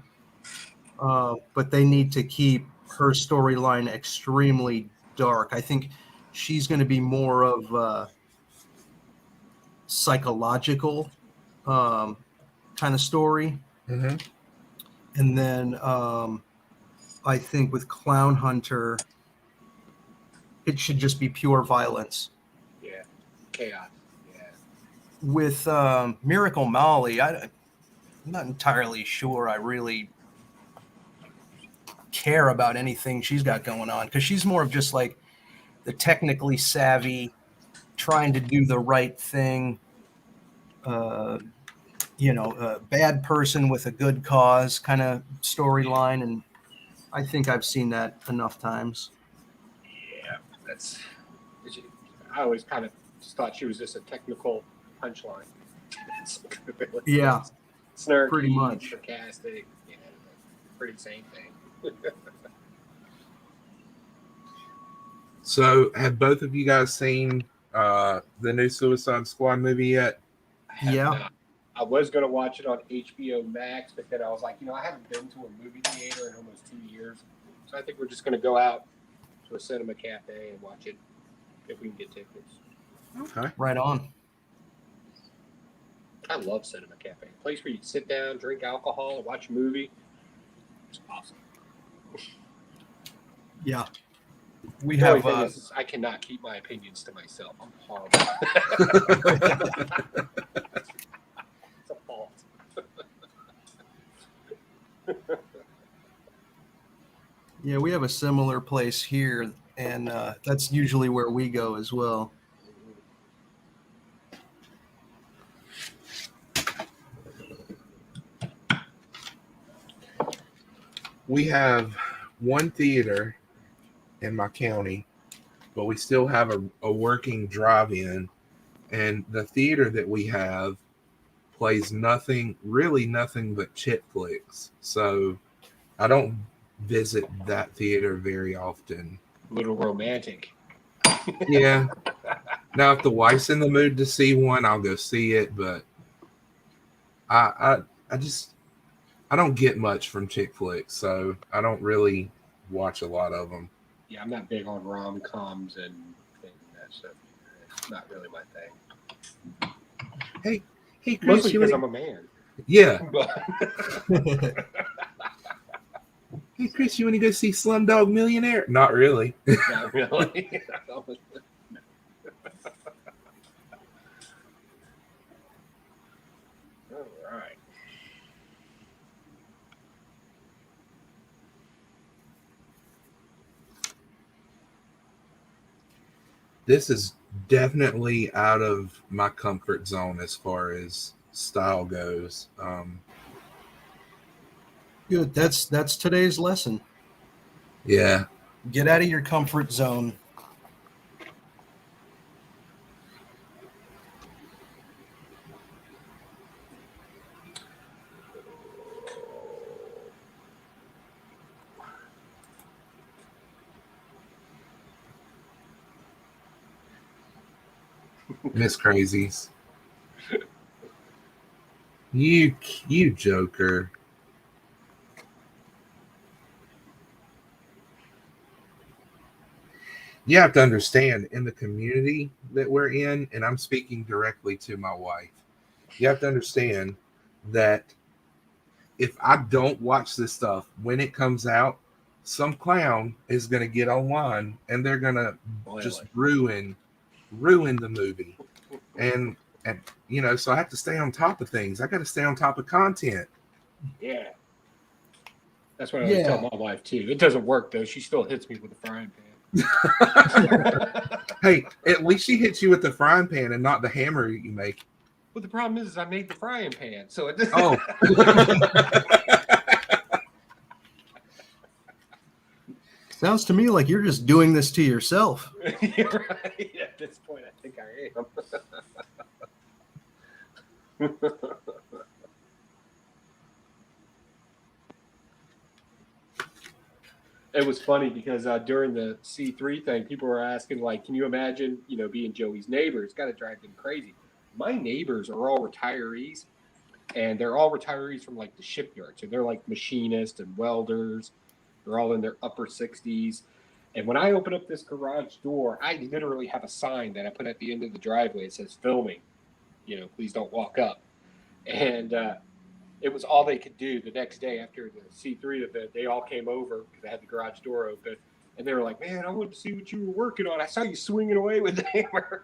but they need to keep her storyline extremely dark. I think she's going to be more of a psychological kind of story. Mm-hmm. And then I think with Clown Hunter, it should just be pure violence. Yeah, chaos. Yeah. With Miracle Molly, I'm not entirely sure I really care about anything she's got going on, because she's more of just like the technically savvy, trying to do the right thing, uh, a bad person with a good cause kind of storyline. And I think I've seen that enough times. Yeah, that's. I always kind of just thought she was just a technical punchline. Yeah, Snarky, pretty much. sarcastic, pretty same thing. So, have both of you guys seen the new Suicide Squad movie yet? I have Yeah. not. I was going to watch it on HBO Max, but then I was like, I haven't been to a movie theater in almost 2 years. So I think we're just going to go out to a cinema cafe and watch it if we can get tickets. Okay. Right on. I love cinema cafe. A place where you can sit down, drink alcohol, and watch a movie. It's awesome. Yeah. We The only have thing is I cannot keep my opinions to myself. I'm horrible. It's a fault. yeah, we have a similar place here, and that's usually where we go as well. We have one theater in my county, but we still have a working drive-in, and the theater that we have plays really nothing but chick flicks. So I don't visit that theater very often. A little romantic. Yeah. Now, if the wife's in the mood to see one, I'll go see it, but I don't get much from chick flicks, so I don't really watch a lot of them. Yeah, I'm not big on rom-coms and that stuff. It's not really my thing. Hey, Chris, Mostly because I'm a man. Yeah. But Hey, Chris, you want to go see Slumdog Millionaire? Not really. not really. All right. This is definitely out of my comfort zone as far as style goes. Good. That's today's lesson. Yeah. Get out of your comfort zone. Miss Crazies. You joker. You have to understand, in the community that we're in, and I'm speaking directly to my wife, you have to understand that if I don't watch this stuff when it comes out, some clown is going to get online and they're going to just ruin the movie. And so I have to stay on top of things. I got to stay on top of content. Yeah. That's what I always tell my wife too. It doesn't work though. She still hits me with a frying pan. Hey, at least she hits you with the frying pan and not the hammer you make. Well, the problem is I made the frying pan, so it. Oh. Sounds to me like you're just doing this to yourself. You're right. At this point, I think I am. It was funny because during the C3 thing, people were asking, like, can you imagine, being Joey's neighbor? It's got to drive them crazy. My neighbors are all retirees, and they're all retirees from, like, the shipyard. So they're, like, machinists and welders. They're all in their upper 60s. And when I open up this garage door, I literally have a sign that I put at the end of the driveway. It says, filming, please don't walk up. And it was all they could do. The next day after the C3 event, they all came over because I had the garage door open. And they were like, "Man, I wanted to see what you were working on. I saw you swinging away with the hammer."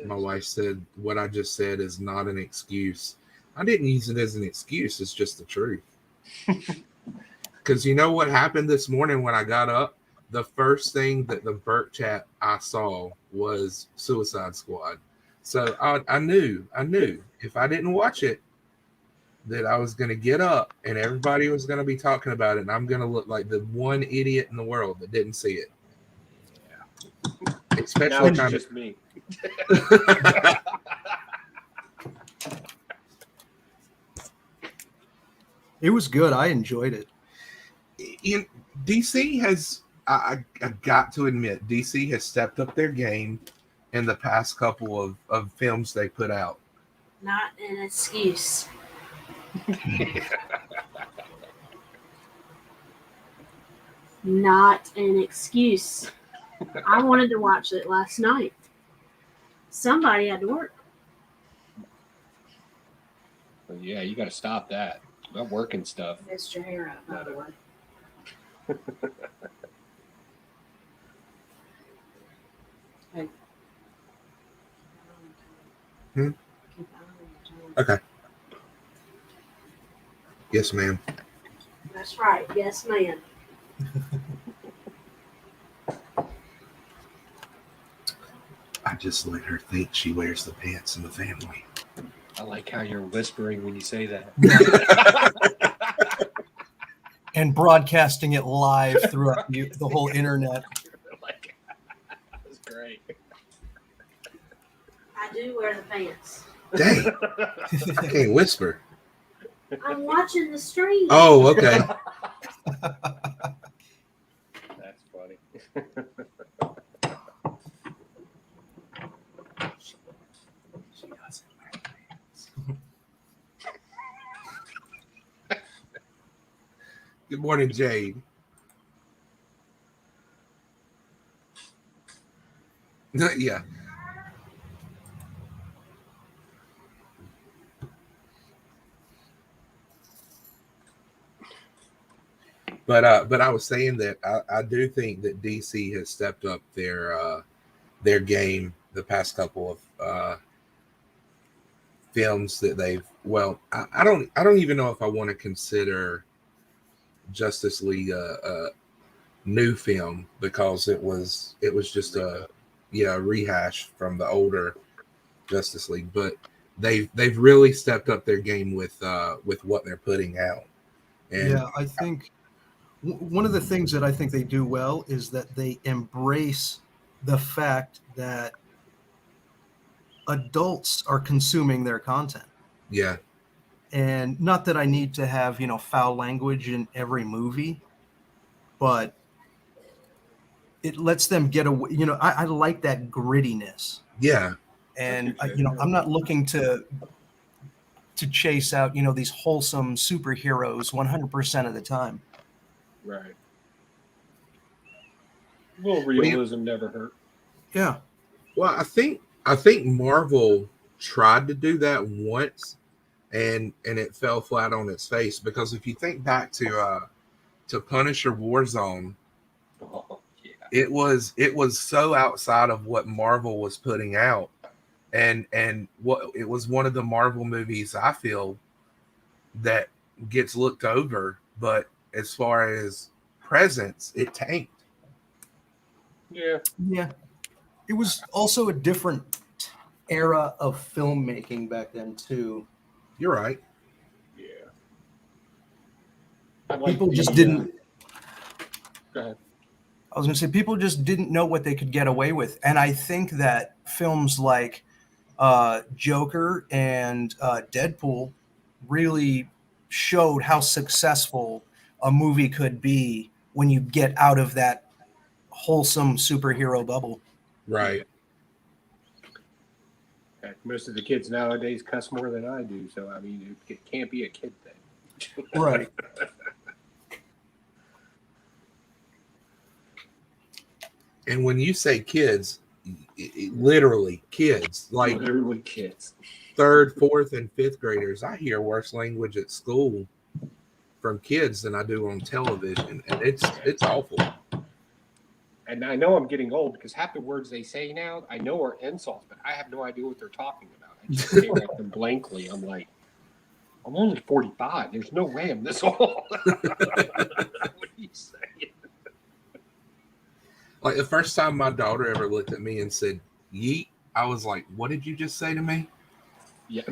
My wife said what I just said is not an excuse. I didn't use it as an excuse. It's just the truth. Because you know what happened this morning when I got up? The first thing that the Burt chat I saw was Suicide Squad. So I knew if I didn't watch it, that I was going to get up and everybody was going to be talking about it, and I'm going to look like the one idiot in the world that didn't see it. Now Especially it's kind just me. It was good. I enjoyed it. in DC has I got to admit DC has stepped up their game in the past couple of films they put out. Not an excuse. Not an excuse. I wanted to watch it last night. Somebody had to work. But yeah, you got to stop that. That working stuff. Missed your hair up, by the way. Hey. Hmm? Okay. Yes, ma'am. That's right. Yes, ma'am. I just let her think she wears the pants in the family. I like how you're whispering when you say that. And broadcasting it live throughout the whole internet. Like, that's great. I do wear the pants. Dang, I can't whisper. I'm watching the stream. Oh, okay. That's funny. She doesn't wear pants. Good morning, Jade. Yeah. But I was saying that I do think that DC has stepped up their game the past couple of films that they've. Well, I don't even know if I want to consider Justice League a new film because it was just a rehash from the older Justice League, but they've really stepped up their game with what they're putting out. And Yeah, I think one of the things that I think they do well is that they embrace the fact that adults are consuming their content. yeah, And not that I need to have, foul language in every movie, but it lets them get away. I like that grittiness. yeah, And, That's good. I'm not looking to chase out, these wholesome superheroes 100% of the time. Right. A little realism never hurt. Yeah. Well, I think Marvel tried to do that once, and it fell flat on its face because if you think back to Punisher Warzone, Oh, yeah. it was so outside of what Marvel was putting out, and what it was one of the Marvel movies I feel that gets looked over, but as far as presence, it tanked. Yeah. Yeah. It was also a different era of filmmaking back then, too. You're right. Yeah. I like People the, just didn't. Go ahead. I was going to say, people just didn't know what they could get away with. And I think that films like Joker and Deadpool really showed how successful a movie could be when you get out of that wholesome superhero bubble. Right. Heck, most of the kids nowadays cuss more than I do, so I mean, it can't be a kid thing. Right. And when you say kids, literally kids, like literally kids. third, fourth, and fifth graders. I hear worse language at school from kids than I do on television, and it's awful. And I know I'm getting old because half the words they say now I know are insults, but I have no idea what they're talking about. I just stare at them blankly. I'm like, I'm only 45. There's no way I'm this old. What are you saying? Like the first time my daughter ever looked at me and said "yeet," I was like, "What did you just say to me?" Yeah.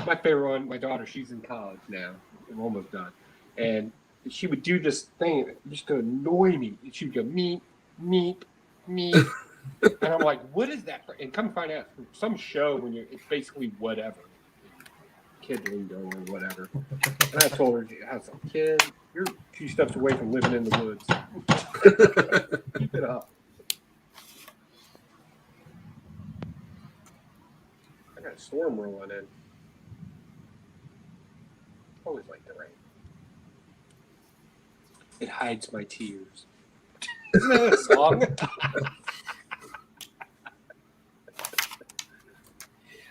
My favorite one, my daughter, she's in college now. I'm almost done. And she would do this thing that used to annoy me. She would go, meep, meep, meep. And I'm like, what is that? And come find out from some show when it's basically whatever. Kid lingo or whatever. And I told her, I was like, kid, you're 2 steps away from living in the woods. Keep it up. I got a storm rolling in. Always like the rain. It hides my tears. Isn't that a song?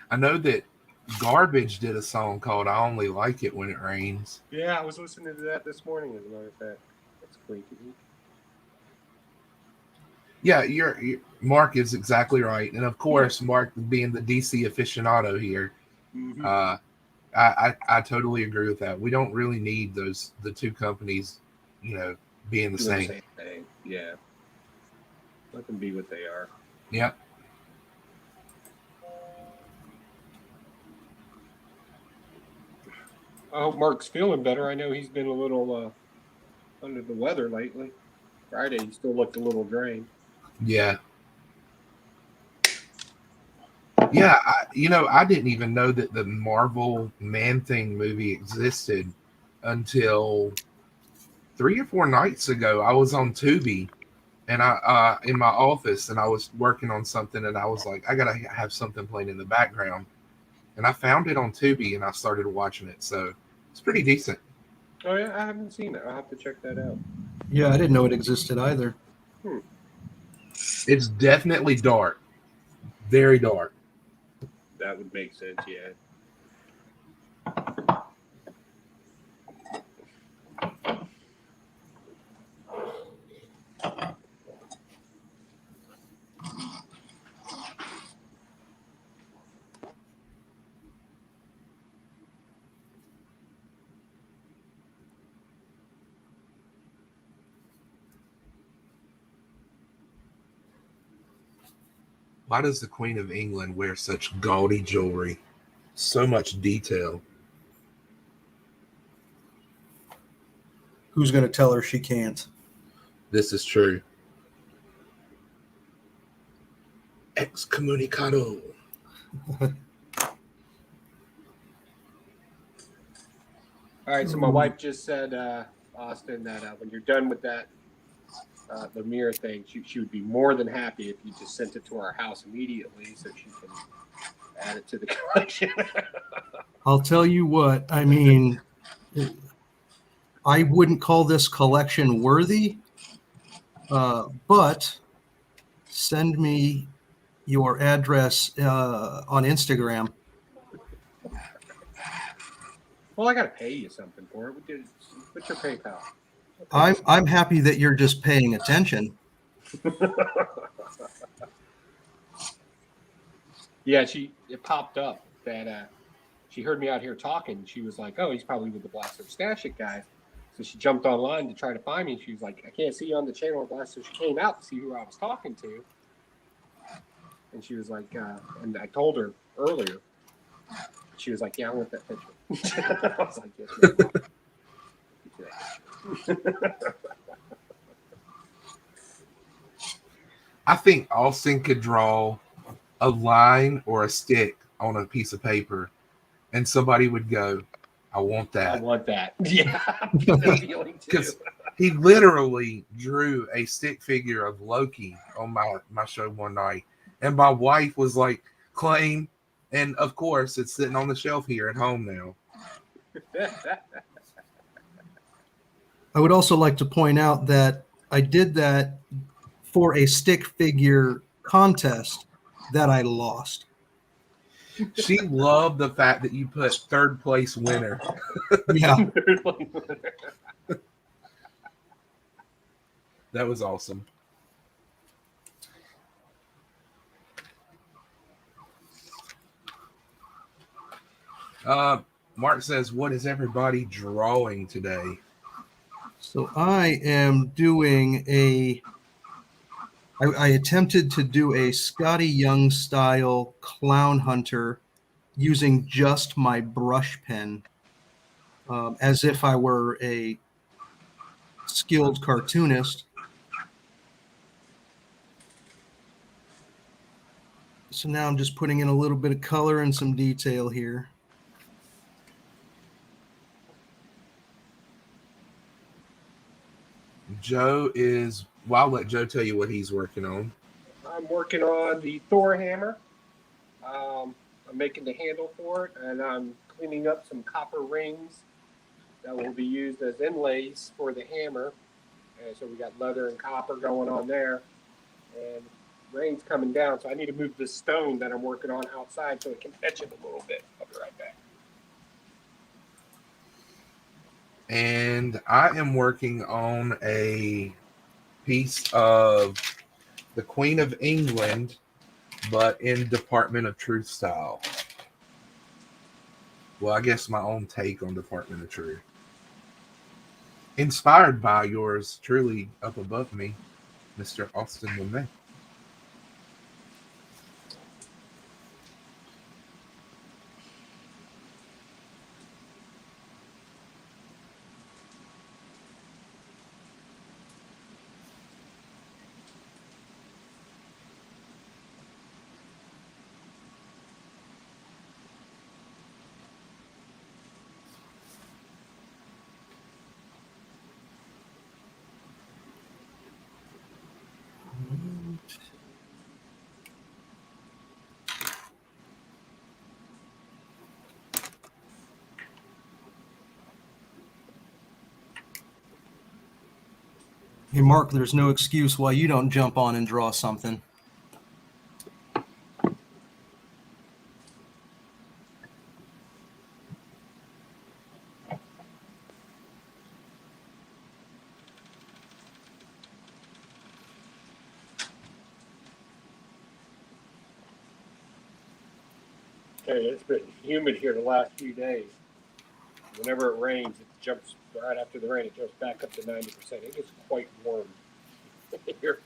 I know that Garbage did a song called "I Only Like It When It Rains." Yeah, I was listening to that this morning, as a matter of fact. That's quaint. Yeah, Mark is exactly right, and of course, Mark being the DC aficionado here, Mm-hmm. I totally agree with that. We don't really need the two companies, being the same. Thing. Yeah. Let them be what they are. Yeah. I hope Mark's feeling better. I know he's been a little under the weather lately. Friday, he still looked a little drained. Yeah. Yeah, I didn't even know that the Marvel Man-Thing movie existed until 3 or 4 nights ago. I was on Tubi, and I in my office, and I was working on something, and I was like, I gotta have something playing in the background, and I found it on Tubi, and I started watching it. So it's pretty decent. Oh yeah, I haven't seen it. I'll have to check that out. Yeah, I didn't know it existed either. It's definitely dark, very dark. That would make sense, yeah. Why does the Queen of England wear such gaudy jewelry? So much detail. Who's going to tell her she can't? This is true. Excommunicado. All right, so my wife just said, Austin, that when you're done with that the mirror thing, she would be more than happy if you just sent it to our house immediately so she can add it to the collection. I'll tell you what, I mean, I wouldn't call this collection worthy, but send me your address on Instagram. Well, I got to pay you something for it. What's your PayPal? I'm happy that you're just paying attention. Yeah, it popped up that she heard me out here talking. She was like, "Oh, he's probably with the Blaster Stashik guy." So she jumped online to try to find me. She was like, "I can't see you on the channel." So she came out to see who I was talking to, and she was like, and I told her earlier. She was like, "Yeah, I want that picture." I was like, "Yes, ma'am." I think Austin could draw a line or a stick on a piece of paper, and somebody would go, "I want that." I want that. Yeah, I'm getting that feeling too. Because he literally drew a stick figure of Loki on my show one night, and my wife was like, "Claim," and of course, it's sitting on the shelf here at home now. I would also like to point out that I did that for a stick figure contest that I lost. She loved the fact that you put third place winner. Yeah. That was awesome. Mark says, what is everybody drawing today? So I am doing I attempted to do a Scotty Young style clown hunter using just my brush pen, as if I were a skilled cartoonist. So now I'm just putting in a little bit of color and some detail here. Joe is, well, I'll let Joe tell you what he's working on. I'm working on the Thor hammer. I'm making the handle for it, and I'm cleaning up some copper rings that will be used as inlays for the hammer. And so we got leather and copper going on there. And rain's coming down, so I need to move this stone that I'm working on outside so it can catch it a little bit. I'll be right back. And I am working on a piece of the Queen of England, but in Department of Truth style. Well, I guess my own take on Department of Truth. Inspired by yours truly up above me, Mr. Austin LeMay. Hey, Mark, there's no excuse why you don't jump on and draw something. Hey, it's been humid here the last few days. Whenever it rains, it jumps right after the rain. It jumps back up to 90%. It gets quite warm here.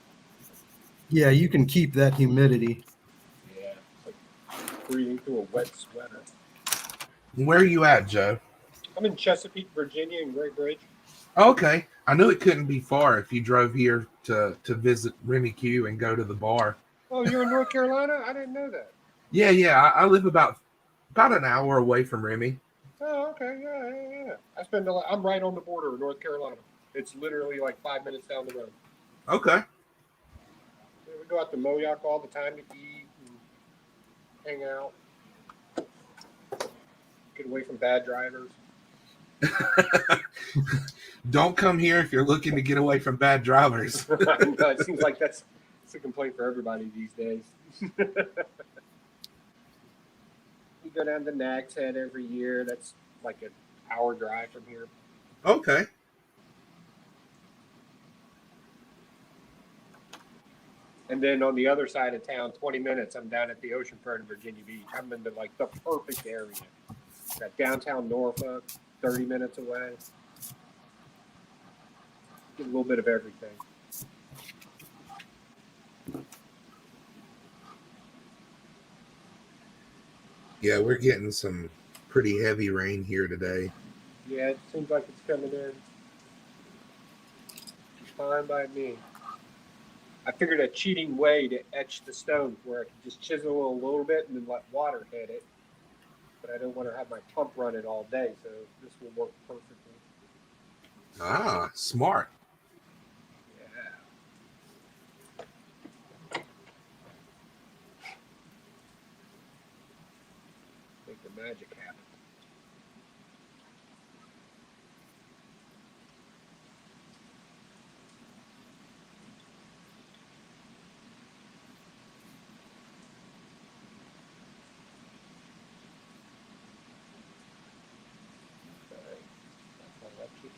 Yeah, you can keep that humidity. Yeah, it's like breathing through a wet sweater. Where are you at, Joe? I'm in Chesapeake, Virginia, in Great Bridge. Okay. I knew it couldn't be far if you drove here to visit Remy Q and go to the bar. Oh, you're in North Carolina? I didn't know that. Yeah. I live about an hour away from Remy. Oh, okay, yeah. I'm right on the border of North Carolina. It's literally like 5 minutes down the road. Okay. We go out to Moyock all the time to eat and hang out. Get away from bad drivers. Don't come here if you're looking to get away from bad drivers. It seems like that's a complaint for everybody these days. We go down to Nag's Head every year. That's like an hour drive from here. Okay. And then on the other side of town, 20 minutes, I'm down at the oceanfront in Virginia Beach. I'm in like the perfect area. Got downtown Norfolk, 30 minutes away. Get a little bit of everything. Yeah, we're getting some pretty heavy rain here today. Yeah, it seems like it's coming in. Fine by me. I figured a cheating way to etch the stone where I could just chisel a little bit and then let water hit it. But I don't want to have my pump running all day, so this will work perfectly. Ah, smart. Yeah. Make the magic happen.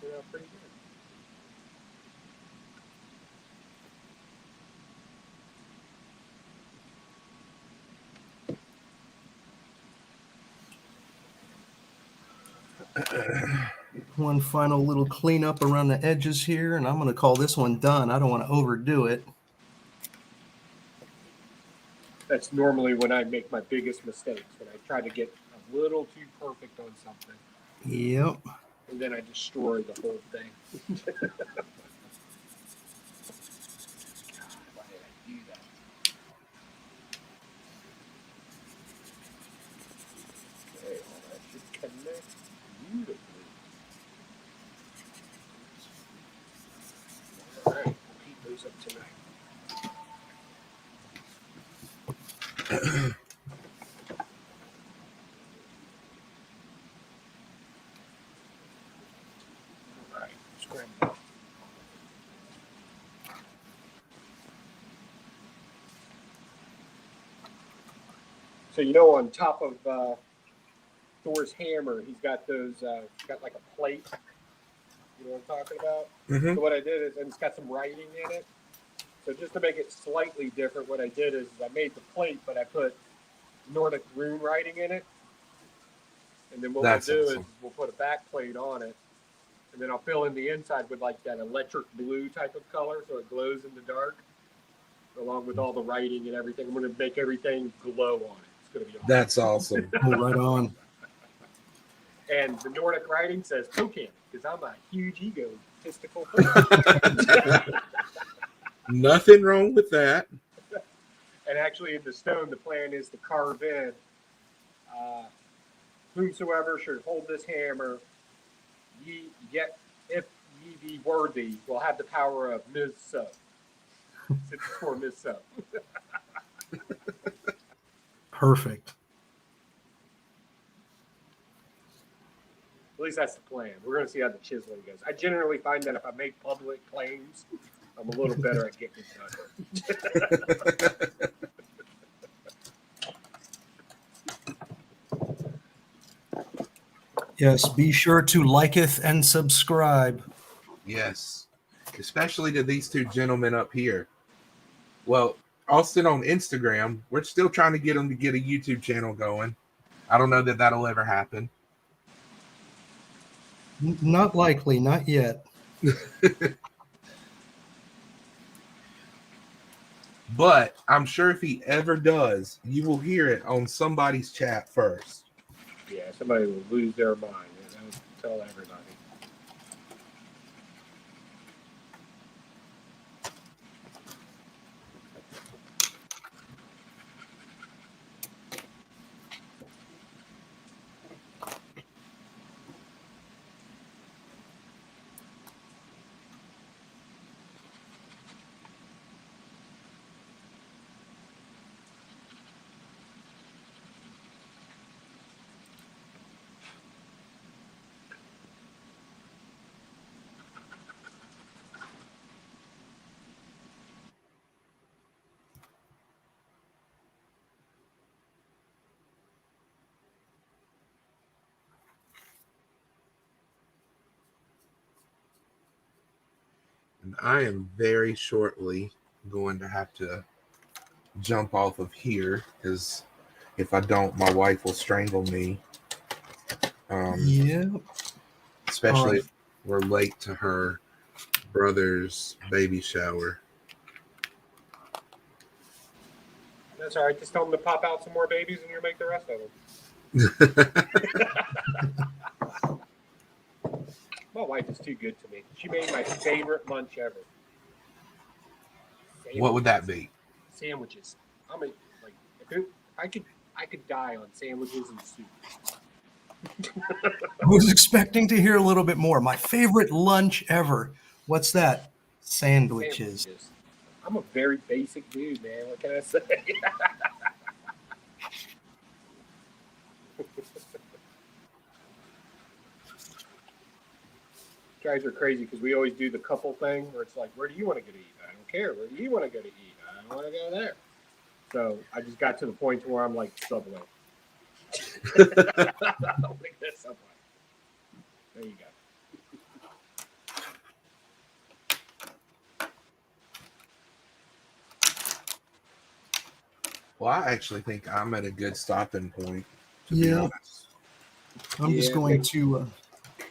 turned out pretty good. One final little cleanup around the edges here, and I'm going to call this one done. I don't want to overdo it. That's normally when I make my biggest mistakes, when I try to get a little too perfect on something, Yep. and then I destroy the whole thing. Why did I do that? Okay, well, that should connect beautifully. All right, we'll heat those up tonight. All right, scramble up. So on top of Thor's hammer, he's got those. Got like a plate. You know what I'm talking about? Mhm. So what I did is, and it's got some writing in it. So just to make it slightly different, what I did is I made the plate, but I put Nordic rune writing in it. And then what That's we'll do awesome. is we'll put a back plate on it, and then I'll fill in the inside with like that electric blue type of color, so it glows in the dark, along with all the writing and everything. I'm going to make everything glow on it. It's going to be awesome. That's awesome. Oh, right on. And the Nordic writing says Pocan, because I'm a huge egotistical person. Nothing wrong with that. And actually, in the stone, the plan is to carve in whomsoever should hold this hammer, yet if ye be worthy, will have the power of Ms. So. Since it's for Ms. So. Perfect. At least that's the plan. We're going to see how the chiseling goes. I generally find that if I make public claims, I'm a little better at getting it done. Yes, be sure to liketh and subscribe. Yes, especially to these two gentlemen up here. Well, Austin on Instagram, we're still trying to get him to get a YouTube channel going. I don't know that that'll ever happen. Not likely, not yet. But I'm sure if he ever does, you will hear it on somebody's chat first. Yeah, somebody will lose their mind. I'll tell everybody. And I am very shortly going to have to jump off of here because if I don't, my wife will strangle me. Yeah. Especially Alright. if we're late to her brother's baby shower. That's all right. Just tell them to pop out some more babies and you'll make the rest of them. My wife is too good to me. She made my favorite lunch ever. What would that be? Sandwiches. I mean, like, I could die on sandwiches and soup. I was expecting to hear a little bit more. My favorite lunch ever. What's that? Sandwiches. I'm a very basic dude, man. What can I say? Guys are crazy because we always do the couple thing where it's like, where do you want to go to eat? I don't care. Where do you want to go to eat? I don't want to go there. So I just got to the point where I'm like Subway. Like this Subway. There you go. Well, I actually think I'm at a good stopping point, to be Yeah. honest. I'm just Yeah, going to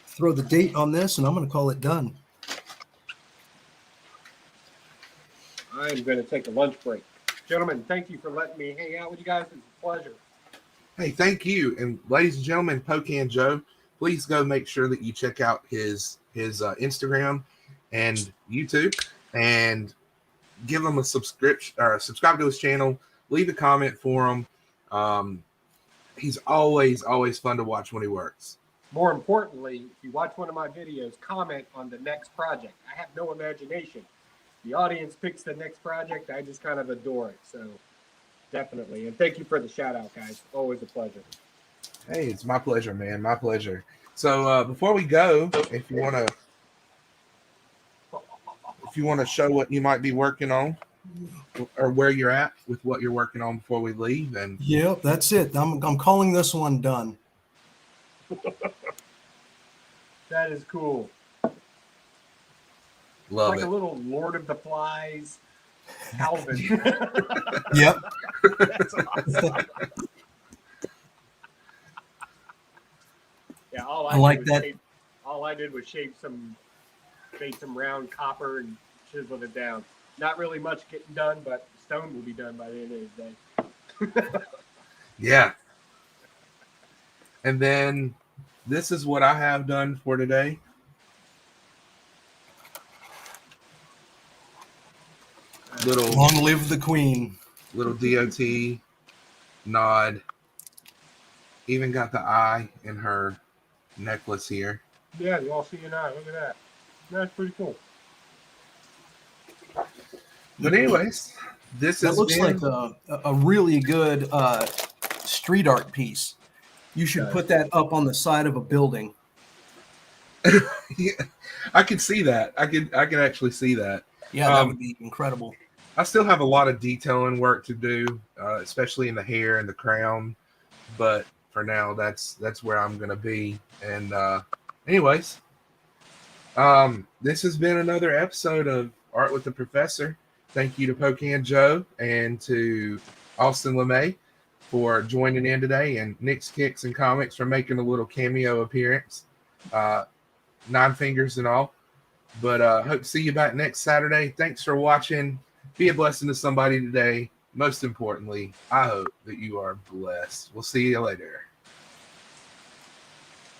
throw the date on this, and I'm going to call it done. I'm going to take a lunch break. Gentlemen, thank you for letting me hang out with you guys. It's a pleasure. Hey, thank you. And ladies and gentlemen, Pocan Joe, please go make sure that you check out his Instagram and YouTube and give him a subscription or subscribe to his channel. Leave a comment for him. He's always fun to watch when he works. More importantly, if you watch one of my videos, comment on the next project. I have no imagination. The audience picks the next project. I just kind of adore it. So definitely. And thank you for the shout out, guys. Always a pleasure. Hey, it's my pleasure, man. My pleasure. So before we go, if you want to show what you might be working on or where you're at with what you're working on before we leave, and Yep, that's it. I'm calling this one done. That is cool. love Like it. a little Lord of the Flies Calvin. Yep. That's awesome. Yeah, I like that. All I did was made some round copper and chiseled it down. Not really much getting done, but stone will be done by the end of the day. Yeah. And then this is what I have done for today. Little Long live the queen. DOT nod. Even got the eye in her necklace here. Yeah, you all see an eye. Look at that. That's pretty cool. But anyways, this That has looks been like a really good street art piece. You should put that up on the side of a building. yeah, I can see that. I can actually see that. Yeah, that would be incredible. I still have a lot of detailing work to do, especially in the hair and the crown. But for now, that's where I'm gonna be. And anyways, this has been another episode of Art with the Professor. Thank you to Pocan Joe and to Austin LeMay for joining in today, and Nick's Kicks and Comics for making a little cameo appearance. 9 fingers and all. But hope to see you back next Saturday. Thanks for watching. Be a blessing to somebody today. Most importantly, I hope that you are blessed. We'll see you later.